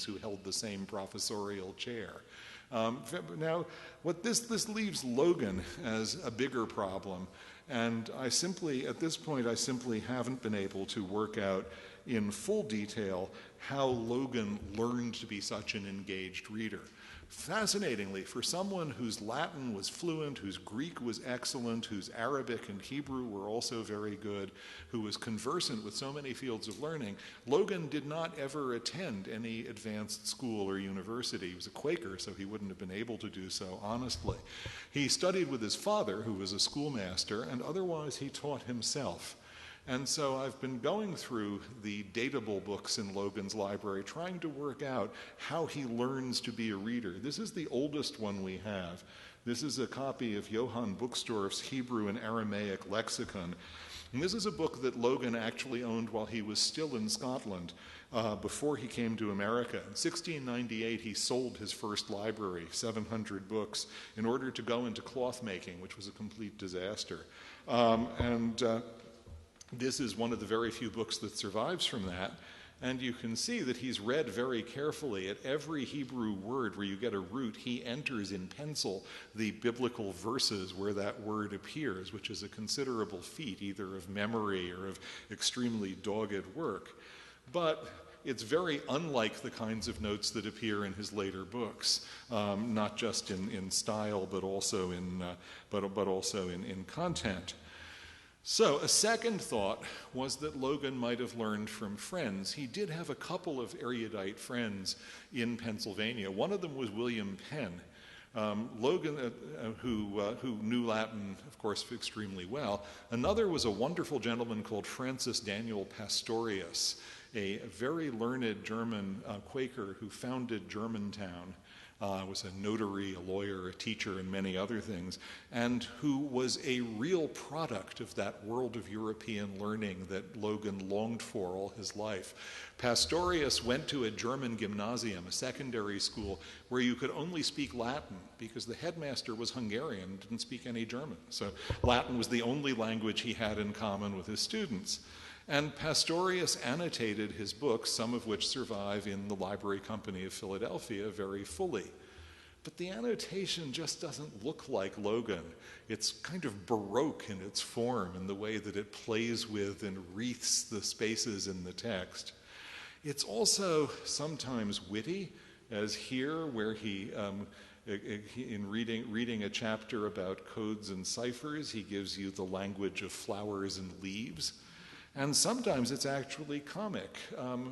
who held the same professorial chair. Now, what this leaves Logan as a bigger problem, and at this point, I simply haven't been able to work out in full detail how Logan learned to be such an engaged reader. Fascinatingly, for someone whose Latin was fluent, whose Greek was excellent, whose Arabic and Hebrew were also very good, who was conversant with so many fields of learning, Logan did not ever attend any advanced school or university. He was a Quaker, so he wouldn't have been able to do so honestly. He studied with his father, who was a schoolmaster, and otherwise he taught himself. And so I've been going through the datable books in Logan's library, trying to work out how he learns to be a reader. This is the oldest one we have. This is a copy of Johann Buxtorf's Hebrew and Aramaic lexicon. And this is a book that Logan actually owned while he was still in Scotland, before he came to America. In 1698, he sold his first library, 700 books, in order to go into cloth making, which was a complete disaster. This is one of the very few books that survives from that. And you can see that he's read very carefully. At every Hebrew word where you get a root, he enters in pencil the biblical verses where that word appears, which is a considerable feat, either of memory or of extremely dogged work. But it's very unlike the kinds of notes that appear in his later books, not just in style, but also in content. So a second thought was that Logan might have learned from friends. He did have a couple of erudite friends in Pennsylvania. One of them was William Penn. Logan, who knew Latin, of course, extremely well. Another was a wonderful gentleman called Francis Daniel Pastorius, a very learned German Quaker who founded Germantown. Was a notary, a lawyer, a teacher, and many other things, and who was a real product of that world of European learning that Logan longed for all his life. Pastorius went to a German gymnasium, a secondary school, where you could only speak Latin because the headmaster was Hungarian and didn't speak any German. So Latin was the only language he had in common with his students. And Pastorius annotated his books, some of which survive in the Library Company of Philadelphia, very fully. But the annotation just doesn't look like Logan. It's kind of Baroque in its form, in the way that it plays with and wreaths the spaces in the text. It's also sometimes witty, as here, where he, in reading a chapter about codes and ciphers, he gives you the language of flowers and leaves. And sometimes it's actually comic,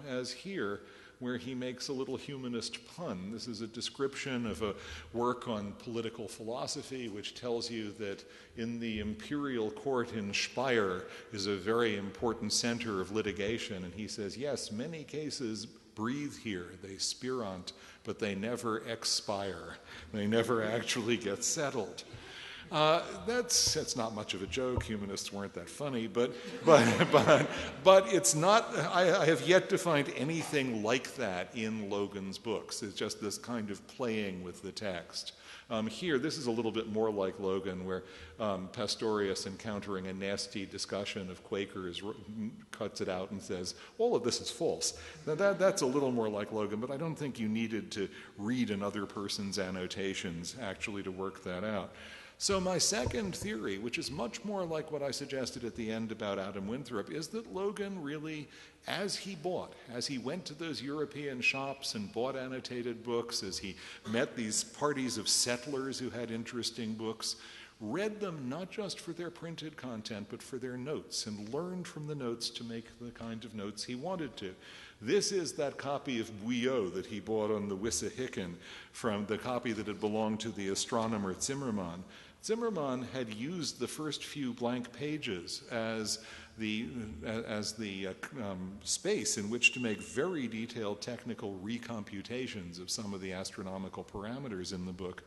as here, where he makes a little humanist pun. This is a description of a work on political philosophy, which tells you that in the imperial court in Speyer is a very important center of litigation. And he says, yes, many cases breathe here. They spirant, but they never expire. They never actually get settled. That's not much of a joke. Humanists weren't that funny, but it's not. I have yet to find anything like that in Logan's books. It's just this kind of playing with the text. Here, this is a little bit more like Logan, where Pastorius, encountering a nasty discussion of Quakers, cuts it out and says, all of this is false. Now that's a little more like Logan, but I don't think you needed to read another person's annotations actually to work that out. So my second theory, which is much more like what I suggested at the end about Adam Winthrop, is that Logan really, as he went to those European shops and bought annotated books, as he met these parties of settlers who had interesting books, read them not just for their printed content, but for their notes, and learned from the notes to make the kind of notes he wanted to. This is that copy of Guyot that he bought on the Wissahickon, from the copy that had belonged to the astronomer Zimmermann. Zimmermann had used the first few blank pages as the space in which to make very detailed technical recomputations of some of the astronomical parameters in the book.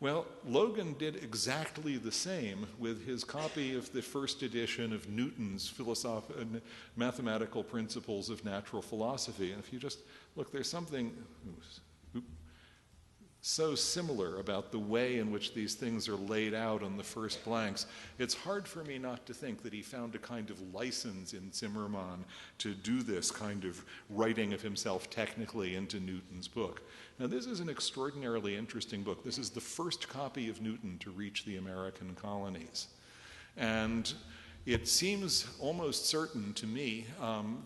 Well, Logan did exactly the same with his copy of the first edition of Newton's Mathematical Principles of Natural Philosophy. And if you just look, there's something so similar about the way in which these things are laid out on the first blanks. It's hard for me not to think that he found a kind of license in Zimmermann to do this kind of writing of himself technically into Newton's book. Now, this is an extraordinarily interesting book. This is the first copy of Newton to reach the American colonies. And it seems almost certain to me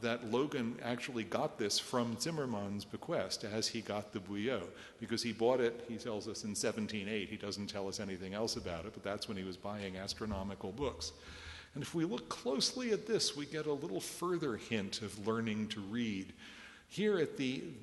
that Logan actually got this from Zimmermann's bequest as he got the Guyot, because he bought it, he tells us, in 1708. He doesn't tell us anything else about it, but that's when he was buying astronomical books. And if we look closely at this, we get a little further hint of learning to read. Here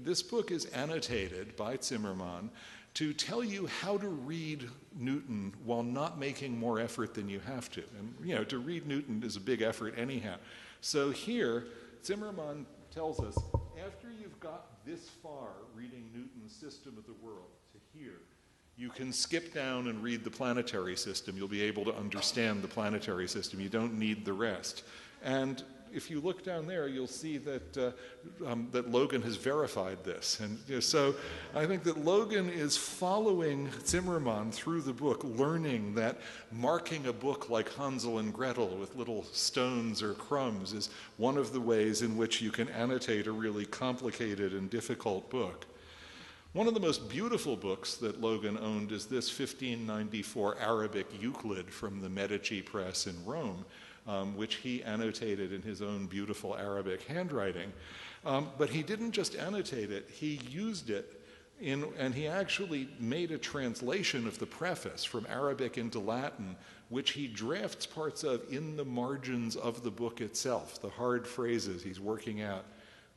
this book is annotated by Zimmermann to tell you how to read Newton while not making more effort than you have to. And, to read Newton is a big effort anyhow. So here, Zimmermann tells us, after you've got this far reading Newton's System of the World to here, you can skip down and read the planetary system. You'll be able to understand the planetary system. You don't need the rest. And if you look down there, you'll see that that Logan has verified this. And so I think that Logan is following Zimmermann through the book, learning that marking a book like Hansel and Gretel with little stones or crumbs is one of the ways in which you can annotate a really complicated and difficult book. One of the most beautiful books that Logan owned is this 1594 Arabic Euclid from the Medici Press in Rome, which he annotated in his own beautiful Arabic handwriting. But he didn't just annotate it, he used it and he actually made a translation of the preface from Arabic into Latin, which he drafts parts of in the margins of the book itself, the hard phrases he's working out.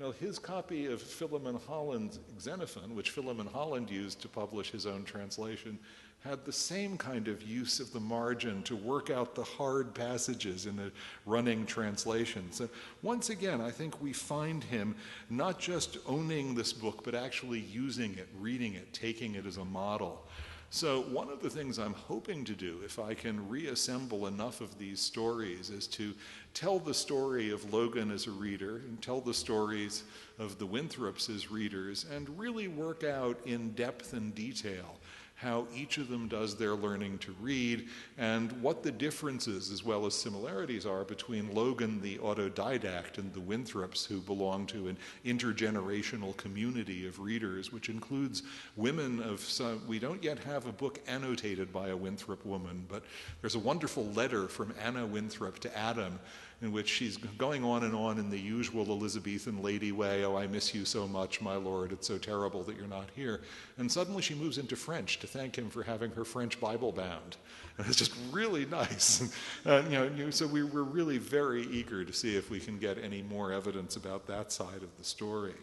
Now, his copy of Philemon Holland's Xenophon, which Philemon Holland used to publish his own translation, had the same kind of use of the margin to work out the hard passages in a running translation. So once again, I think we find him not just owning this book, but actually using it, reading it, taking it as a model. So one of the things I'm hoping to do, if I can reassemble enough of these stories, is to tell the story of Logan as a reader and tell the stories of the Winthrops as readers and really work out in depth and detail how each of them does their learning to read, and what the differences as well as similarities are between Logan, the autodidact, and the Winthrops, who belong to an intergenerational community of readers, which includes women of some. We don't yet have a book annotated by a Winthrop woman, but there's a wonderful letter from Anna Winthrop to Adam in which she's going on in the usual Elizabethan lady way. Oh, I miss you so much, my lord. It's so terrible that you're not here. And suddenly she moves into French to thank him for having her French Bible bound. And it's just really nice. So we were really very eager to see if we can get any more evidence about that side of the story.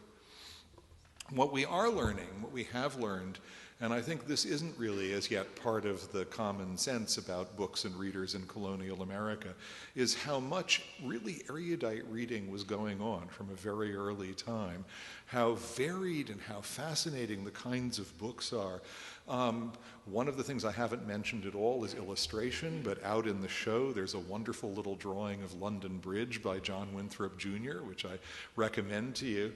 What we are learning, what we have learned, and I think this isn't really as yet part of the common sense about books and readers in colonial America, is how much really erudite reading was going on from a very early time, how varied and how fascinating the kinds of books are. One of the things I haven't mentioned at all is illustration, but out in the show there's a wonderful little drawing of London Bridge by John Winthrop Jr., which I recommend to you.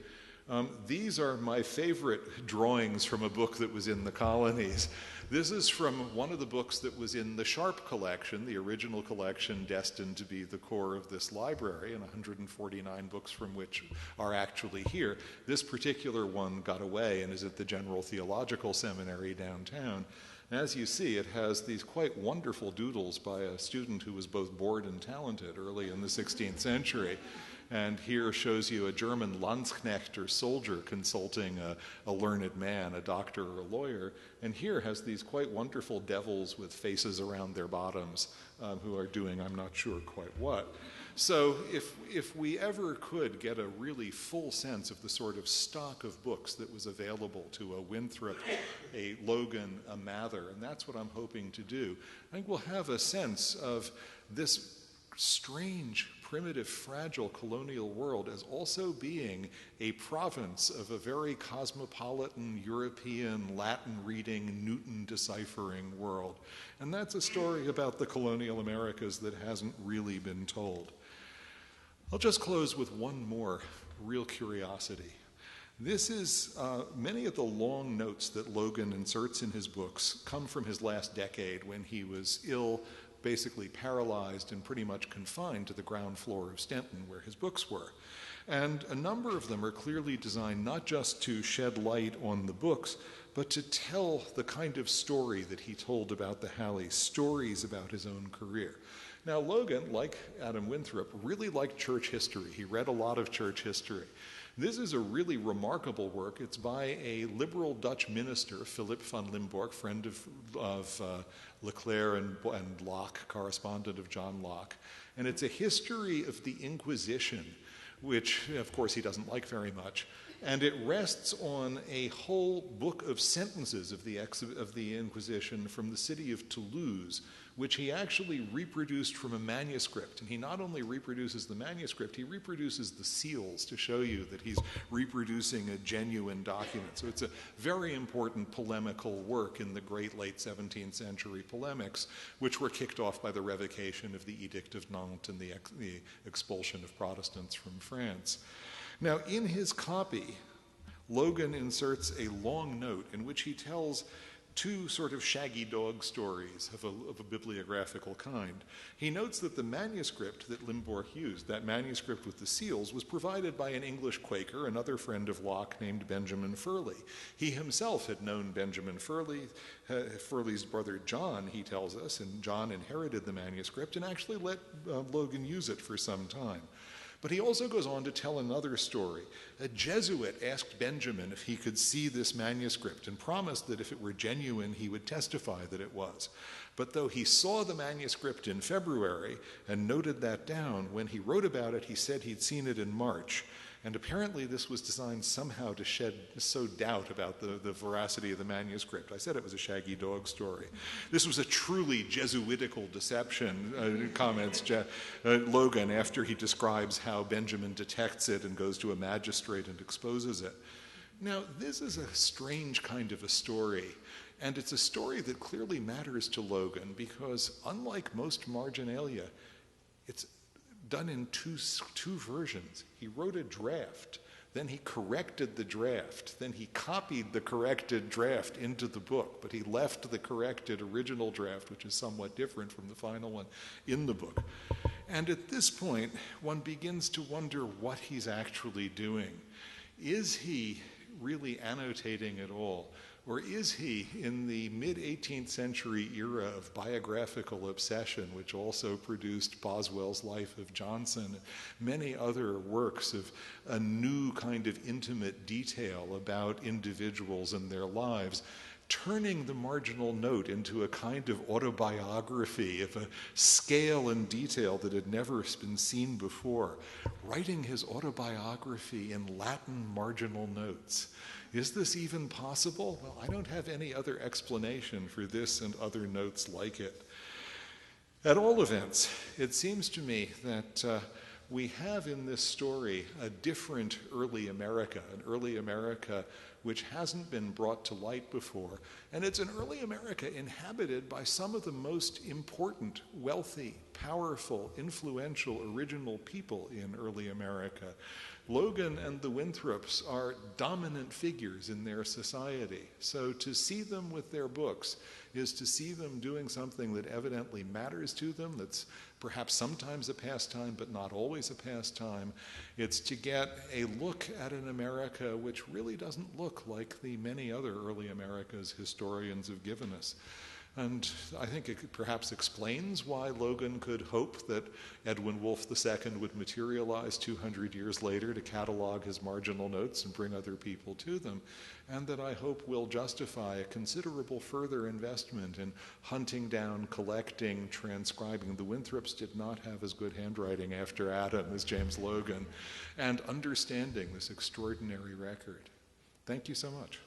These are my favorite drawings from a book that was in the colonies. This is from one of the books that was in the Sharp collection, the original collection destined to be the core of this library, and 149 books from which are actually here. This particular one got away and is at the General Theological Seminary downtown. As you see, it has these quite wonderful doodles by a student who was both bored and talented early in the 16th century. And here shows you a German Landsknecht or soldier consulting a learned man, a doctor or a lawyer. And here has these quite wonderful devils with faces around their bottoms who are doing I'm not sure quite what. So if we ever could get a really full sense of the sort of stock of books that was available to a Winthrop, a Logan, a Mather, and that's what I'm hoping to do, I think we'll have a sense of this strange, primitive, fragile colonial world as also being a province of a very cosmopolitan, European, Latin-reading, Newton-deciphering world. And that's a story about the colonial Americas that hasn't really been told. I'll just close with one more real curiosity. This is, many of the long notes that Logan inserts in his books come from his last decade when he was ill, basically paralyzed and pretty much confined to the ground floor of Stenton where his books were. And a number of them are clearly designed not just to shed light on the books, but to tell the kind of story that he told about the Halleys, stories about his own career. Now, Logan, like Adam Winthrop, really liked church history. He read a lot of church history. This is a really remarkable work. It's by a liberal Dutch minister, Philip van Limborg, friend of Leclerc and Locke, correspondent of John Locke. And it's a history of the Inquisition, which, of course, he doesn't like very much. And it rests on a whole book of sentences of the Inquisition from the city of Toulouse, which he actually reproduced from a manuscript. And he not only reproduces the manuscript, he reproduces the seals to show you that he's reproducing a genuine document. So it's a very important polemical work in the great late 17th century polemics, which were kicked off by the revocation of the Edict of Nantes and the expulsion of Protestants from France. Now, in his copy, Logan inserts a long note in which he tells two sort of shaggy dog stories of a bibliographical kind. He notes that the manuscript that Limborg used, that manuscript with the seals, was provided by an English Quaker, another friend of Locke named Benjamin Furley. He himself had known Benjamin Furley, Furley's brother John, he tells us, and John inherited the manuscript and actually let Logan use it for some time. But he also goes on to tell another story. A Jesuit asked Benjamin if he could see this manuscript and promised that if it were genuine, he would testify that it was. But though he saw the manuscript in February and noted that down, when he wrote about it, he said he'd seen it in March. And apparently this was designed somehow to sow doubt about the veracity of the manuscript. I said it was a shaggy dog story. This was a truly Jesuitical deception, comments Logan after he describes how Benjamin detects it and goes to a magistrate and exposes it. Now, this is a strange kind of a story, and it's a story that clearly matters to Logan because, unlike most marginalia, it's done in two versions. He wrote a draft, then he corrected the draft, then he copied the corrected draft into the book, but he left the corrected original draft, which is somewhat different from the final one, in the book. And at this point, one begins to wonder what he's actually doing. Is he really annotating at all? Or is he in the mid-18th century era of biographical obsession, which also produced Boswell's Life of Johnson and many other works of a new kind of intimate detail about individuals and their lives, turning the marginal note into a kind of autobiography of a scale and detail that had never been seen before, writing his autobiography in Latin marginal notes? Is this even possible? Well, I don't have any other explanation for this and other notes like it. At all events, it seems to me that we have in this story a different early America, an early America which hasn't been brought to light before. And it's an early America inhabited by some of the most important, wealthy, powerful, influential, original people in early America. Logan and the Winthrops are dominant figures in their society. So to see them with their books is to see them doing something that evidently matters to them, that's perhaps sometimes a pastime, but not always a pastime. It's to get a look at an America which really doesn't look like the many other early Americas historians have given us. And I think it perhaps explains why Logan could hope that Edwin Wolfe II would materialize 200 years later to catalog his marginal notes and bring other people to them, and that I hope will justify a considerable further investment in hunting down, collecting, transcribing. The Winthrops did not have as good handwriting after Adam as James Logan, and understanding this extraordinary record. Thank you so much.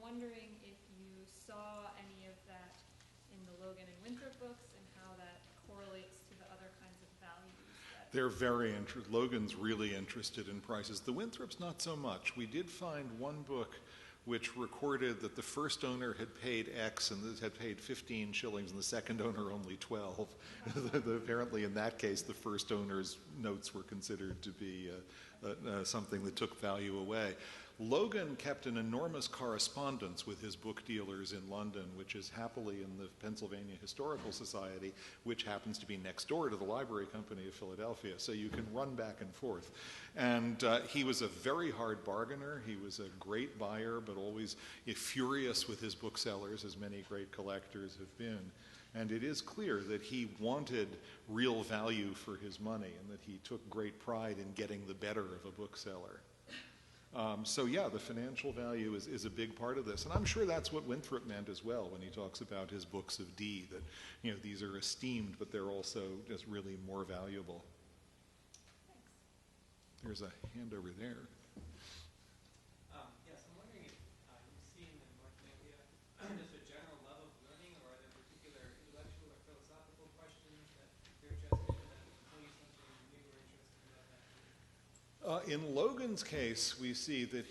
Wondering if you saw any of that in the Logan and Winthrop books and how that correlates to the other kinds of values. They're very interested. Logan's really interested in prices. The Winthrops, not so much. We did find one book which recorded that the first owner had paid X and had paid 15 shillings and the second owner only 12. Apparently in that case, the first owner's notes were considered to be something that took value away. Logan kept an enormous correspondence with his book dealers in London, which is happily in the Pennsylvania Historical Society, which happens to be next door to the Library Company of Philadelphia, so you can run back and forth. And he was a very hard bargainer. He was a great buyer, but always furious with his booksellers, as many great collectors have been. And it is clear that he wanted real value for his money and that he took great pride in getting the better of a bookseller. So yeah, the financial value is a big part of this. And I'm sure that's what Winthrop meant as well when he talks about his books of D, that these are esteemed, but they're also just really more valuable. Thanks. There's a hand over there. Yes, I'm wondering if you've seen in Marcilio just a general love of learning, or are there particular intellectual or philosophical questions that you're interested in that tell you something you were interested about that? In Logan's case, we see that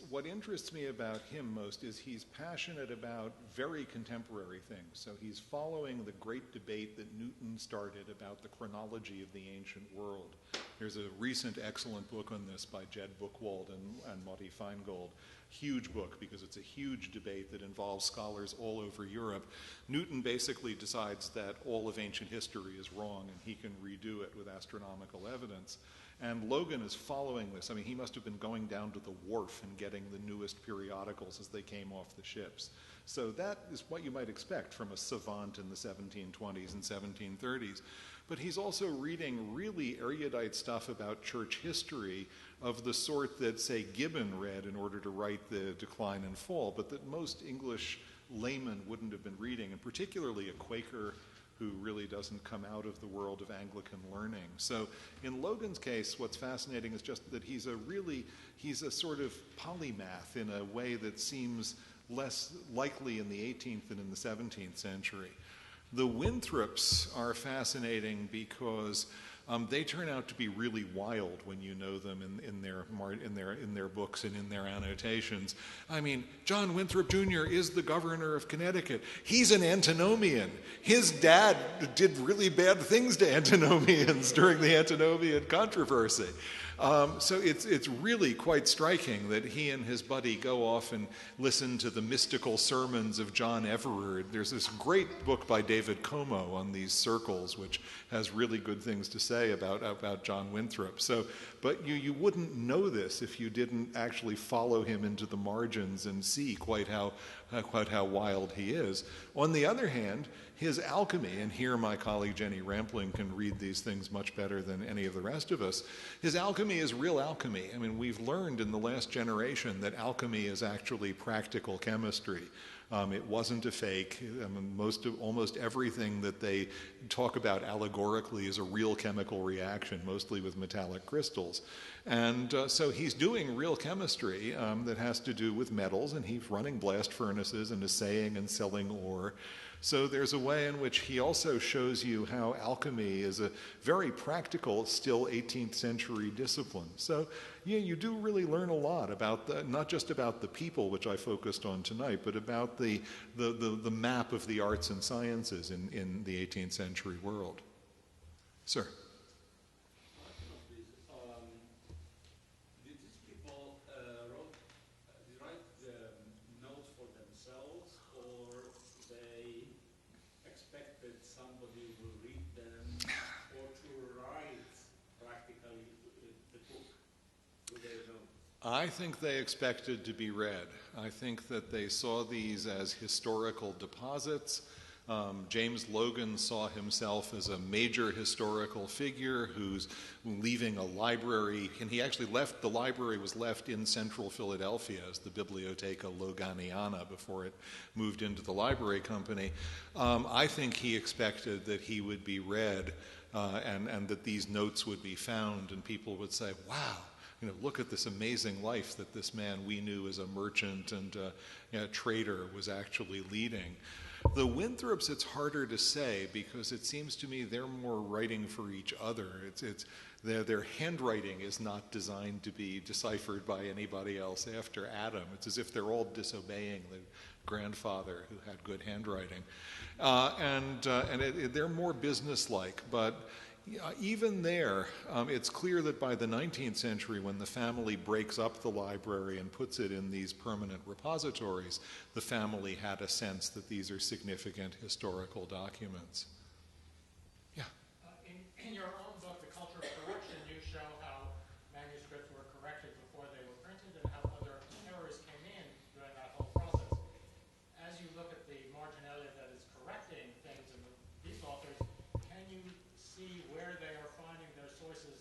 what interests me about him most is he's passionate about very contemporary things. So he's following the great debate that Newton started about the chronology of the ancient world. There's a recent excellent book on this by Jed Buchwald and Matti Feingold. Huge book because it's a huge debate that involves scholars all over Europe. Newton basically decides that all of ancient history is wrong and he can redo it with astronomical evidence. And Logan is following this. I mean, he must have been going down to the wharf and getting the newest periodicals as they came off the ships. So that is what you might expect from a savant in the 1720s and 1730s. But he's also reading really erudite stuff about church history of the sort that, say, Gibbon read in order to write The Decline and Fall, but that most English laymen wouldn't have been reading, and particularly a Quaker who really doesn't come out of the world of Anglican learning. So in Logan's case, what's fascinating is just that he's a sort of polymath in a way that seems less likely in the 18th than in the 17th century. The Winthrops are fascinating because they turn out to be really wild when you know them in their books and in their annotations. I mean, John Winthrop Jr. is the governor of Connecticut. He's an antinomian. His dad did really bad things to antinomians during the antinomian controversy. So it's really quite striking that he and his buddy go off and listen to the mystical sermons of John Everard. There's this great book by David Como on these circles, which has really good things to say about John Winthrop. So, but you wouldn't know this if you didn't actually follow him into the margins and see quite how wild he is. On the other hand, his alchemy, and here my colleague Jenny Rampling can read these things much better than any of the rest of us, his alchemy is real alchemy. I mean, we've learned in the last generation that alchemy is actually practical chemistry. It wasn't a fake. I mean, almost everything that they talk about allegorically is a real chemical reaction, mostly with metallic crystals. And so he's doing real chemistry that has to do with metals, and he's running blast furnaces and assaying and selling ore. So there's a way in which he also shows you how alchemy is a very practical, still 18th century discipline. So yeah, you do really learn a lot about not just about the people, which I focused on tonight, but about the map of the arts and sciences in the 18th century world. Sir. Did these people write the notes for themselves, or they expected somebody will read them, or to write practically the book with their notes? I think they expected to be read. I think that they saw these as historical deposits. James Logan saw himself as a major historical figure who's leaving a library, and he actually left, the library was left in central Philadelphia as the Bibliotheca Loganiana before it moved into the library company. I think he expected that he would be read and that these notes would be found, and people would say, wow, look at this amazing life that this man we knew as a merchant and a trader was actually leading. The Winthrops, it's harder to say because it seems to me they're more writing for each other. Their handwriting is not designed to be deciphered by anybody else after Adam. It's as if they're all disobeying the grandfather who had good handwriting. They're more businesslike, but even there, it's clear that by the 19th century, when the family breaks up the library and puts it in these permanent repositories, the family had a sense that these are significant historical documents. Yeah? In your own book, The Culture of Correction, you show how manuscripts were corrected before they were printed and how other errors came in during that whole process. As you look at the marginalia that is correcting things in these authors, can you see where they are finding their sources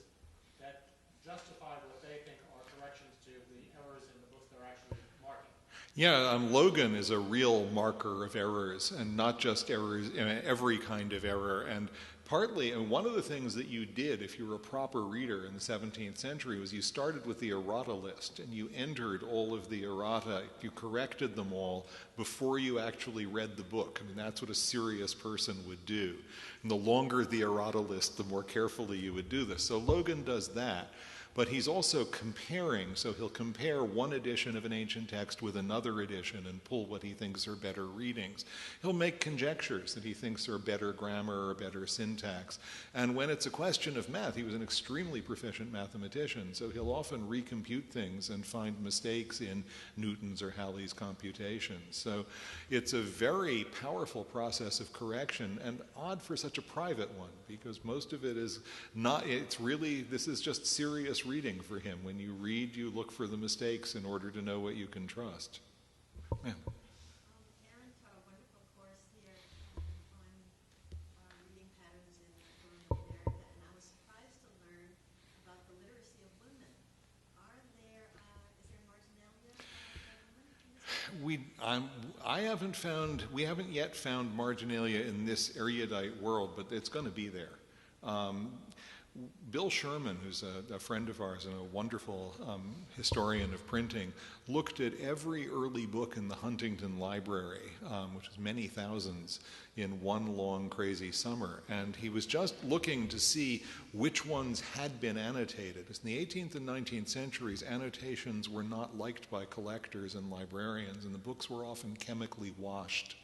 that justify what they think are corrections to the errors in the books they're actually marking? Yeah, Logan is a real marker of errors, and not just errors, every kind of error. And partly, and one of the things that you did if you were a proper reader in the 17th century was you started with the errata list, and you entered all of the errata, you corrected them all before you actually read the book. I mean, that's what a serious person would do. And the longer the errata list, the more carefully you would do this. So Logan does that. But he's also comparing, so he'll compare one edition of an ancient text with another edition and pull what he thinks are better readings. He'll make conjectures that he thinks are better grammar or better syntax. And when it's a question of math, he was an extremely proficient mathematician, so he'll often recompute things and find mistakes in Newton's or Halley's computations. So it's a very powerful process of correction, and odd for such a private one, because most of it is not, it's really, this is just serious reading for him. When you read, you look for the mistakes in order to know what you can trust. Yeah. Aaron taught a wonderful course here on reading patterns in colonial America, and I was surprised to learn about the literacy of women. Is there marginalia about women? We haven't yet found marginalia in this erudite world, but it's going to be there. Bill Sherman, who's a friend of ours and a wonderful historian of printing, looked at every early book in the Huntington Library, which is many thousands, in one long crazy summer. And he was just looking to see which ones had been annotated. In the 18th and 19th centuries, annotations were not liked by collectors and librarians, and the books were often chemically washed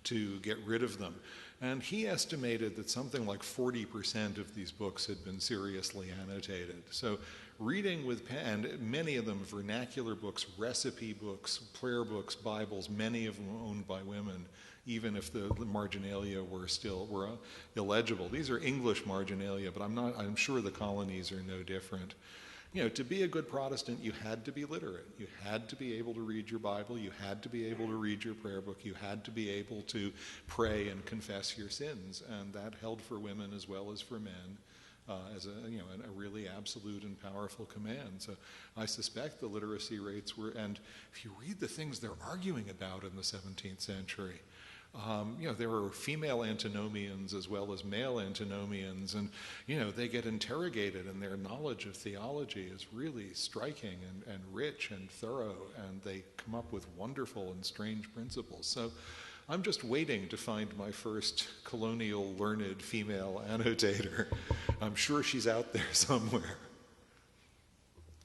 to get rid of them. And he estimated that something like 40% of these books had been seriously annotated. So reading with pen, and many of them vernacular books, recipe books, prayer books, Bibles, many of them owned by women, even if the marginalia were illegible. These are English marginalia, but I'm sure the colonies are no different. You know, to be a good Protestant, you had to be literate. You had to be able to read your Bible. You had to be able to read your prayer book. You had to be able to pray and confess your sins. And that held for women as well as for men as a really absolute and powerful command. So I suspect the literacy rates were, and if you read the things they're arguing about in the 17th century, there are female antinomians as well as male antinomians, and, they get interrogated, and their knowledge of theology is really striking and rich and thorough, and they come up with wonderful and strange principles. So I'm just waiting to find my first colonial learned female annotator. I'm sure she's out there somewhere.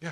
Yeah.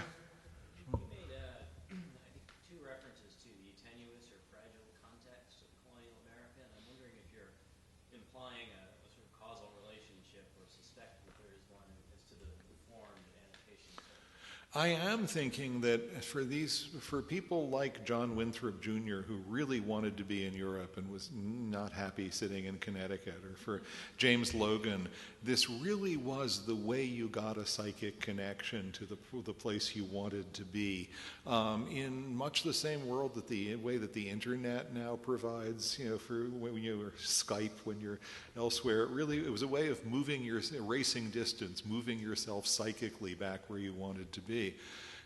I am thinking that for people like John Winthrop Jr., who really wanted to be in Europe and was not happy sitting in Connecticut, or for James Logan, this really was the way you got a psychic connection to the place you wanted to be. In much the same world that the way that the internet now provides, for when you're Skype, when you're elsewhere, it was a way of erasing distance, moving yourself psychically back where you wanted to be.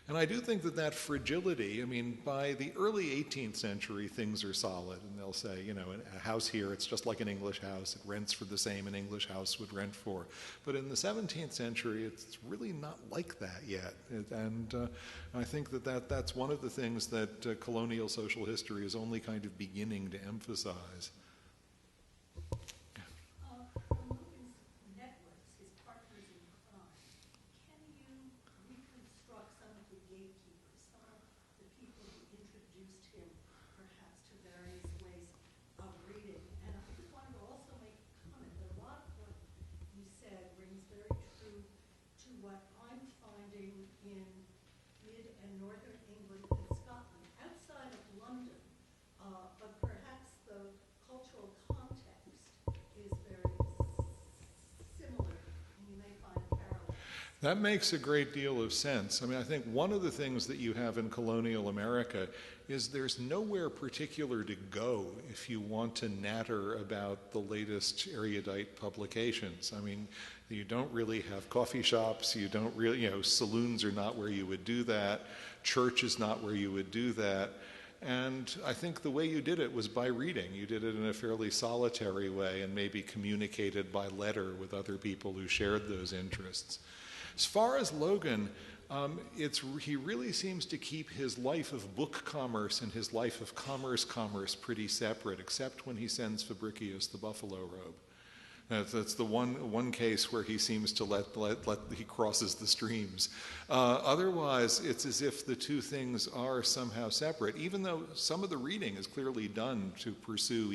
And I do think that fragility, by the early 18th century, things are solid. And they'll say, a house here, it's just like an English house. It rents for the same an English house would rent for. But in the 17th century, it's really not like that yet. And I think that's one of the things that colonial social history is only kind of beginning to emphasize. That makes a great deal of sense. I think one of the things that you have in colonial America is there's nowhere particular to go if you want to natter about the latest erudite publications. You don't really have coffee shops, you don't really, saloons are not where you would do that, church is not where you would do that. And I think the way you did it was by reading. You did it in a fairly solitary way and maybe communicated by letter with other people who shared those interests. As far as Logan, he really seems to keep his life of book commerce and his life of commerce pretty separate, except when he sends Fabricius the buffalo robe. That's the one case where he seems to he crosses the streams. Otherwise, it's as if the two things are somehow separate, even though some of the reading is clearly done to pursue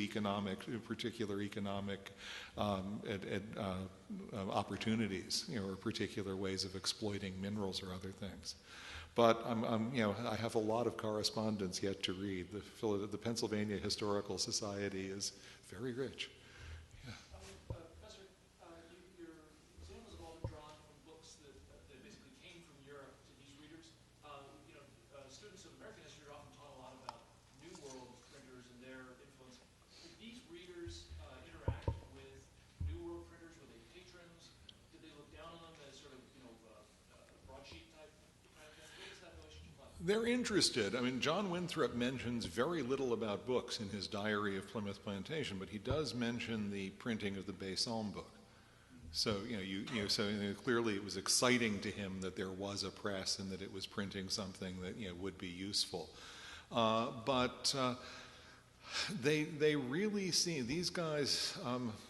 particular economic opportunities, or particular ways of exploiting minerals or other things. But I have a lot of correspondence yet to read. The Pennsylvania Historical Society is very rich. They're interested. John Winthrop mentions very little about books in his Diary of Plymouth Plantation, but he does mention the printing of the Basil book. So clearly it was exciting to him that there was a press and that it was printing something that would be useful. But they really see these guys.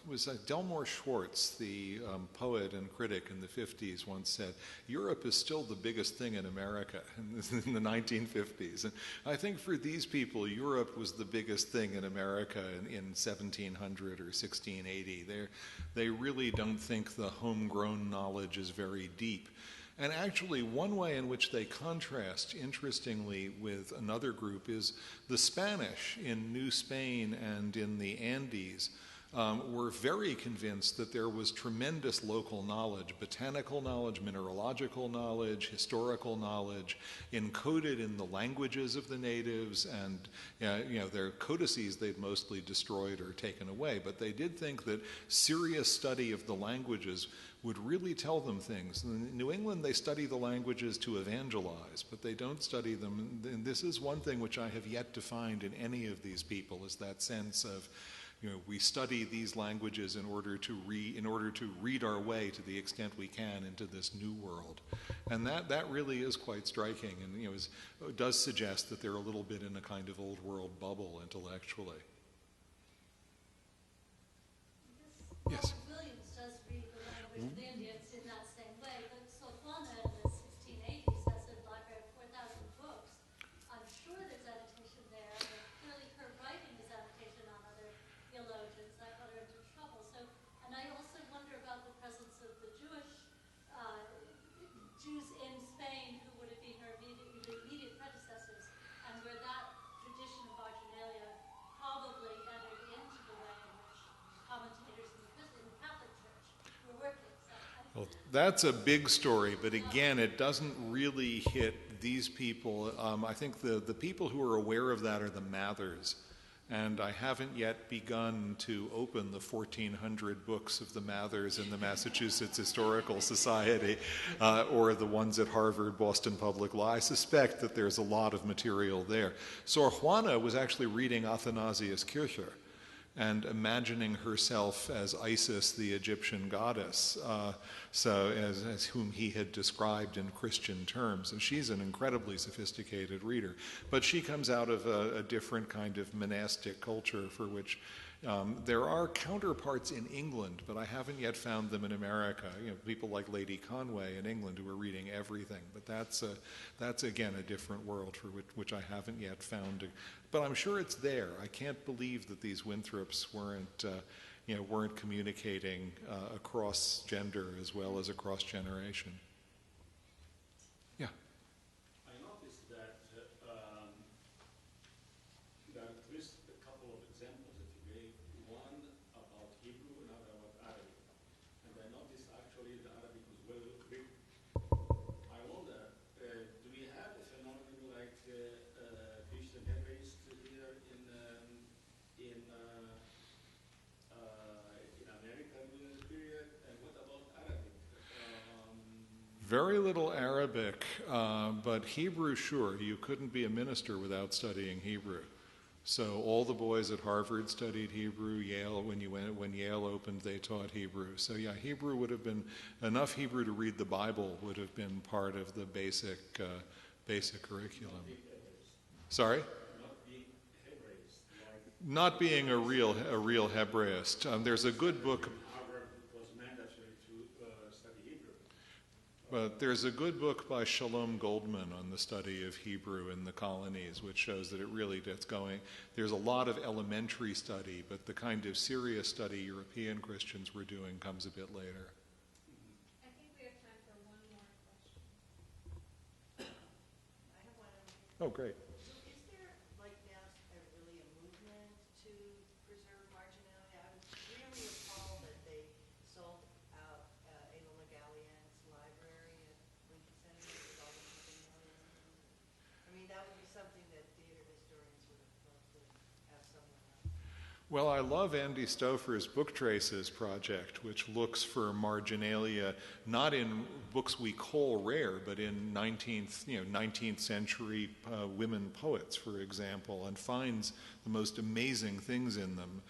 Was Delmore Schwartz, the poet and critic in the 50s, once said, "Europe is still the biggest thing in America," in the 1950s. And I think for these people, Europe was the biggest thing in America in 1700 or 1680. They really don't think the homegrown knowledge is very deep. And actually, one way in which they contrast, interestingly, with another group is the Spanish in New Spain and in the Andes were very convinced that there was tremendous local knowledge, botanical knowledge, mineralogical knowledge, historical knowledge, encoded in the languages of the natives, and their codices they'd mostly destroyed or taken away. But they did think that serious study of the languages would really tell them things. In New England, they study the languages to evangelize, but they don't study them. And this is one thing which I have yet to find in any of these people, is that sense of, we study these languages in order to read our way to the extent we can into this new world. And that really is quite striking, and does suggest that they're a little bit in a kind of old world bubble intellectually. Yes. Williams does read the language of the Indians in that same way, but Sofana in the 1680s has a library of 4,000 books. I'm sure there's annotation there, but clearly her writing is annotation on other theologians. That got her into trouble. So, and I also wonder about the presence of the Jews in Spain who would have been her immediate predecessors, and where that tradition of marginalia probably entered into the way in which commentators in the Catholic Church were working. Well, that's a big story, but again, it doesn't really hit these people. I think the people who are aware of that are the Mathers, and I haven't yet begun to open the 1,400 books of the Mathers in the Massachusetts Historical Society, or the ones at Harvard, Boston Public Law. I suspect that there's a lot of material there. Sor Juana was actually reading Athanasius Kircher and imagining herself as Isis, the Egyptian goddess, as whom he had described in Christian terms. And she's an incredibly sophisticated reader. But she comes out of a different kind of monastic culture for which there are counterparts in England, but I haven't yet found them in America. People like Lady Conway in England who are reading everything. But that's again a different world for which I haven't yet found. But I'm sure it's there. I can't believe that these Winthrops weren't communicating across gender as well as across generation. Yeah. I noticed that there are at least a couple of examples that you gave. One about Hebrew, another about Arabic. And I noticed actually the Arabic was well written. I wonder, do we have a phenomenon like Christian Hebrews here in America during this period? And what about Arabic? Very little Arabic, but Hebrew, sure. You couldn't be a minister without studying Hebrew. So all the boys at Harvard studied Hebrew. Yale, when Yale opened, they taught Hebrew. So yeah, Hebrew would have been enough. Hebrew to read the Bible would have been part of the basic curriculum. Sorry? Not being a real Hebraist. There's a good book. But there's a good book by Shalom Goldman on the study of Hebrew in the colonies, which shows that it really gets going. There's a lot of elementary study, but the kind of serious study European Christians were doing comes a bit later. I think we have time for one more question. I have one. Oh, great. So is there, like now, really a movement to preserve marginalia? I was really appalled that they sold out Enola Gallion's library at Lincoln Center with all the marginalia. I mean, that would be something that theater historians would have loved to have somewhere else. Well, I love Andy Stouffer's Book Traces project, which looks for marginalia not in books we call rare, but in 19th century women poets, for example, and finds the most amazing things in them.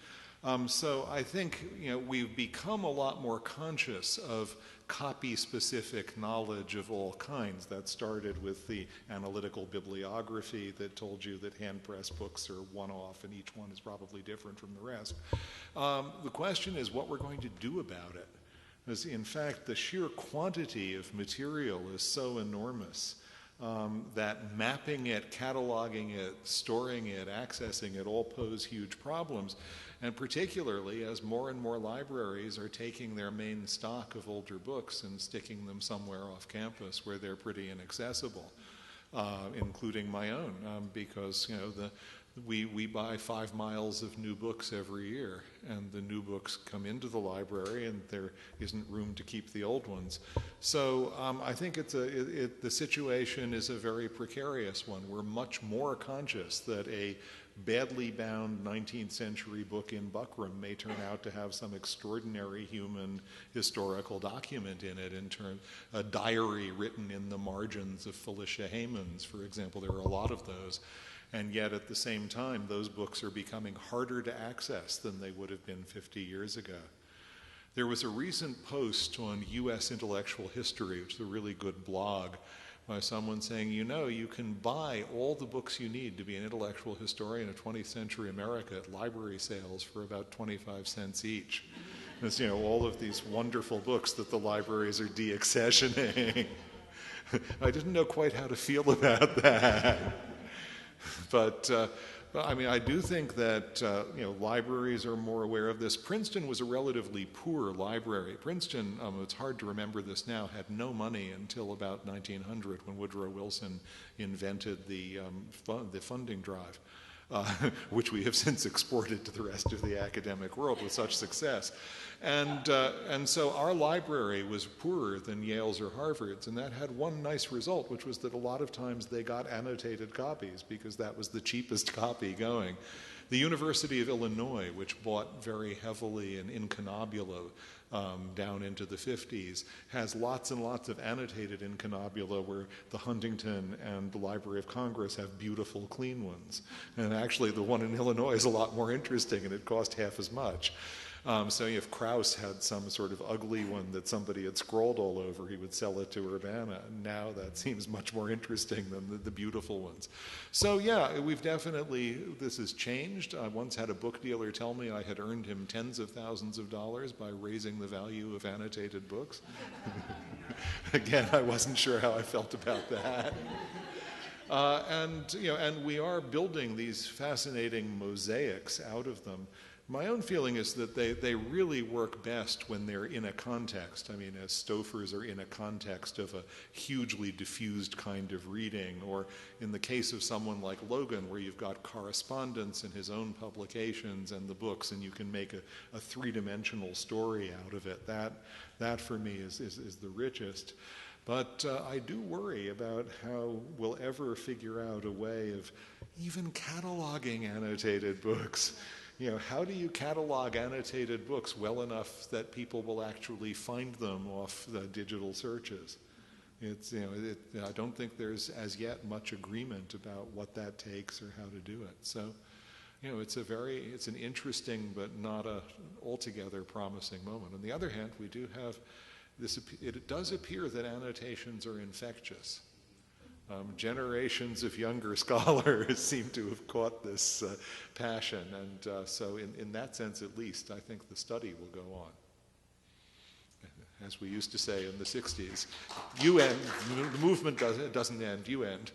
So I think we've become a lot more conscious of copy-specific knowledge of all kinds. That started with the analytical bibliography that told you that hand-pressed books are one-off and each one is probably different from the rest. The question is what we're going to do about it. Because in fact, the sheer quantity of material is so enormous that mapping it, cataloging it, storing it, accessing it all pose huge problems. And particularly as more and more libraries are taking their main stock of older books and sticking them somewhere off campus where they're pretty inaccessible, including my own, because we buy 5 miles of new books every year, and the new books come into the library, and there isn't room to keep the old ones. So I think the situation is a very precarious one. We're much more conscious that a badly bound 19th century book in buckram may turn out to have some extraordinary human historical document in it, in terms a diary written in the margins of Felicia Hemans, for example. There are a lot of those. And yet at the same time, those books are becoming harder to access than they would have been 50 years ago. There was a recent post on U.S. intellectual history, which is a really good blog, by someone saying, you can buy all the books you need to be an intellectual historian of 20th century America at library sales for about 25 cents each. There's, all of these wonderful books that the libraries are deaccessioning. I didn't know quite how to feel about that. But I do think that libraries are more aware of this. Princeton was a relatively poor library. Princeton, it's hard to remember this now, had no money until about 1900 when Woodrow Wilson invented the funding drive, which we have since exported to the rest of the academic world with such success. And so our library was poorer than Yale's or Harvard's, and that had one nice result, which was that a lot of times they got annotated copies because that was the cheapest copy going. The University of Illinois, which bought very heavily in incunabula down into the 50s, has lots and lots of annotated incunabula where the Huntington and the Library of Congress have beautiful, clean ones. And actually the one in Illinois is a lot more interesting, and it cost half as much. So if Krauss had some sort of ugly one that somebody had scrawled all over, he would sell it to Urbana. Now that seems much more interesting than the beautiful ones. So yeah, this has changed. I once had a book dealer tell me I had earned him tens of thousands of dollars by raising the value of annotated books. Again, I wasn't sure how I felt about that. And we are building these fascinating mosaics out of them. My own feeling is that they really work best when they're in a context. As Stofers are in a context of a hugely diffused kind of reading, or in the case of someone like Logan, where you've got correspondence and his own publications and the books, and you can make a three-dimensional story out of it. That for me is the richest. But I do worry about how we'll ever figure out a way of even cataloging annotated books. How do you catalog annotated books well enough that people will actually find them off the digital searches? I don't think there's as yet much agreement about what that takes or how to do it. So, it's an interesting but not a altogether promising moment. On the other hand, we do have this. It does appear that annotations are infectious. Generations of younger scholars seem to have caught this passion, and so in that sense at least, I think the study will go on. As we used to say in the 60s, you end, the movement doesn't end, you end.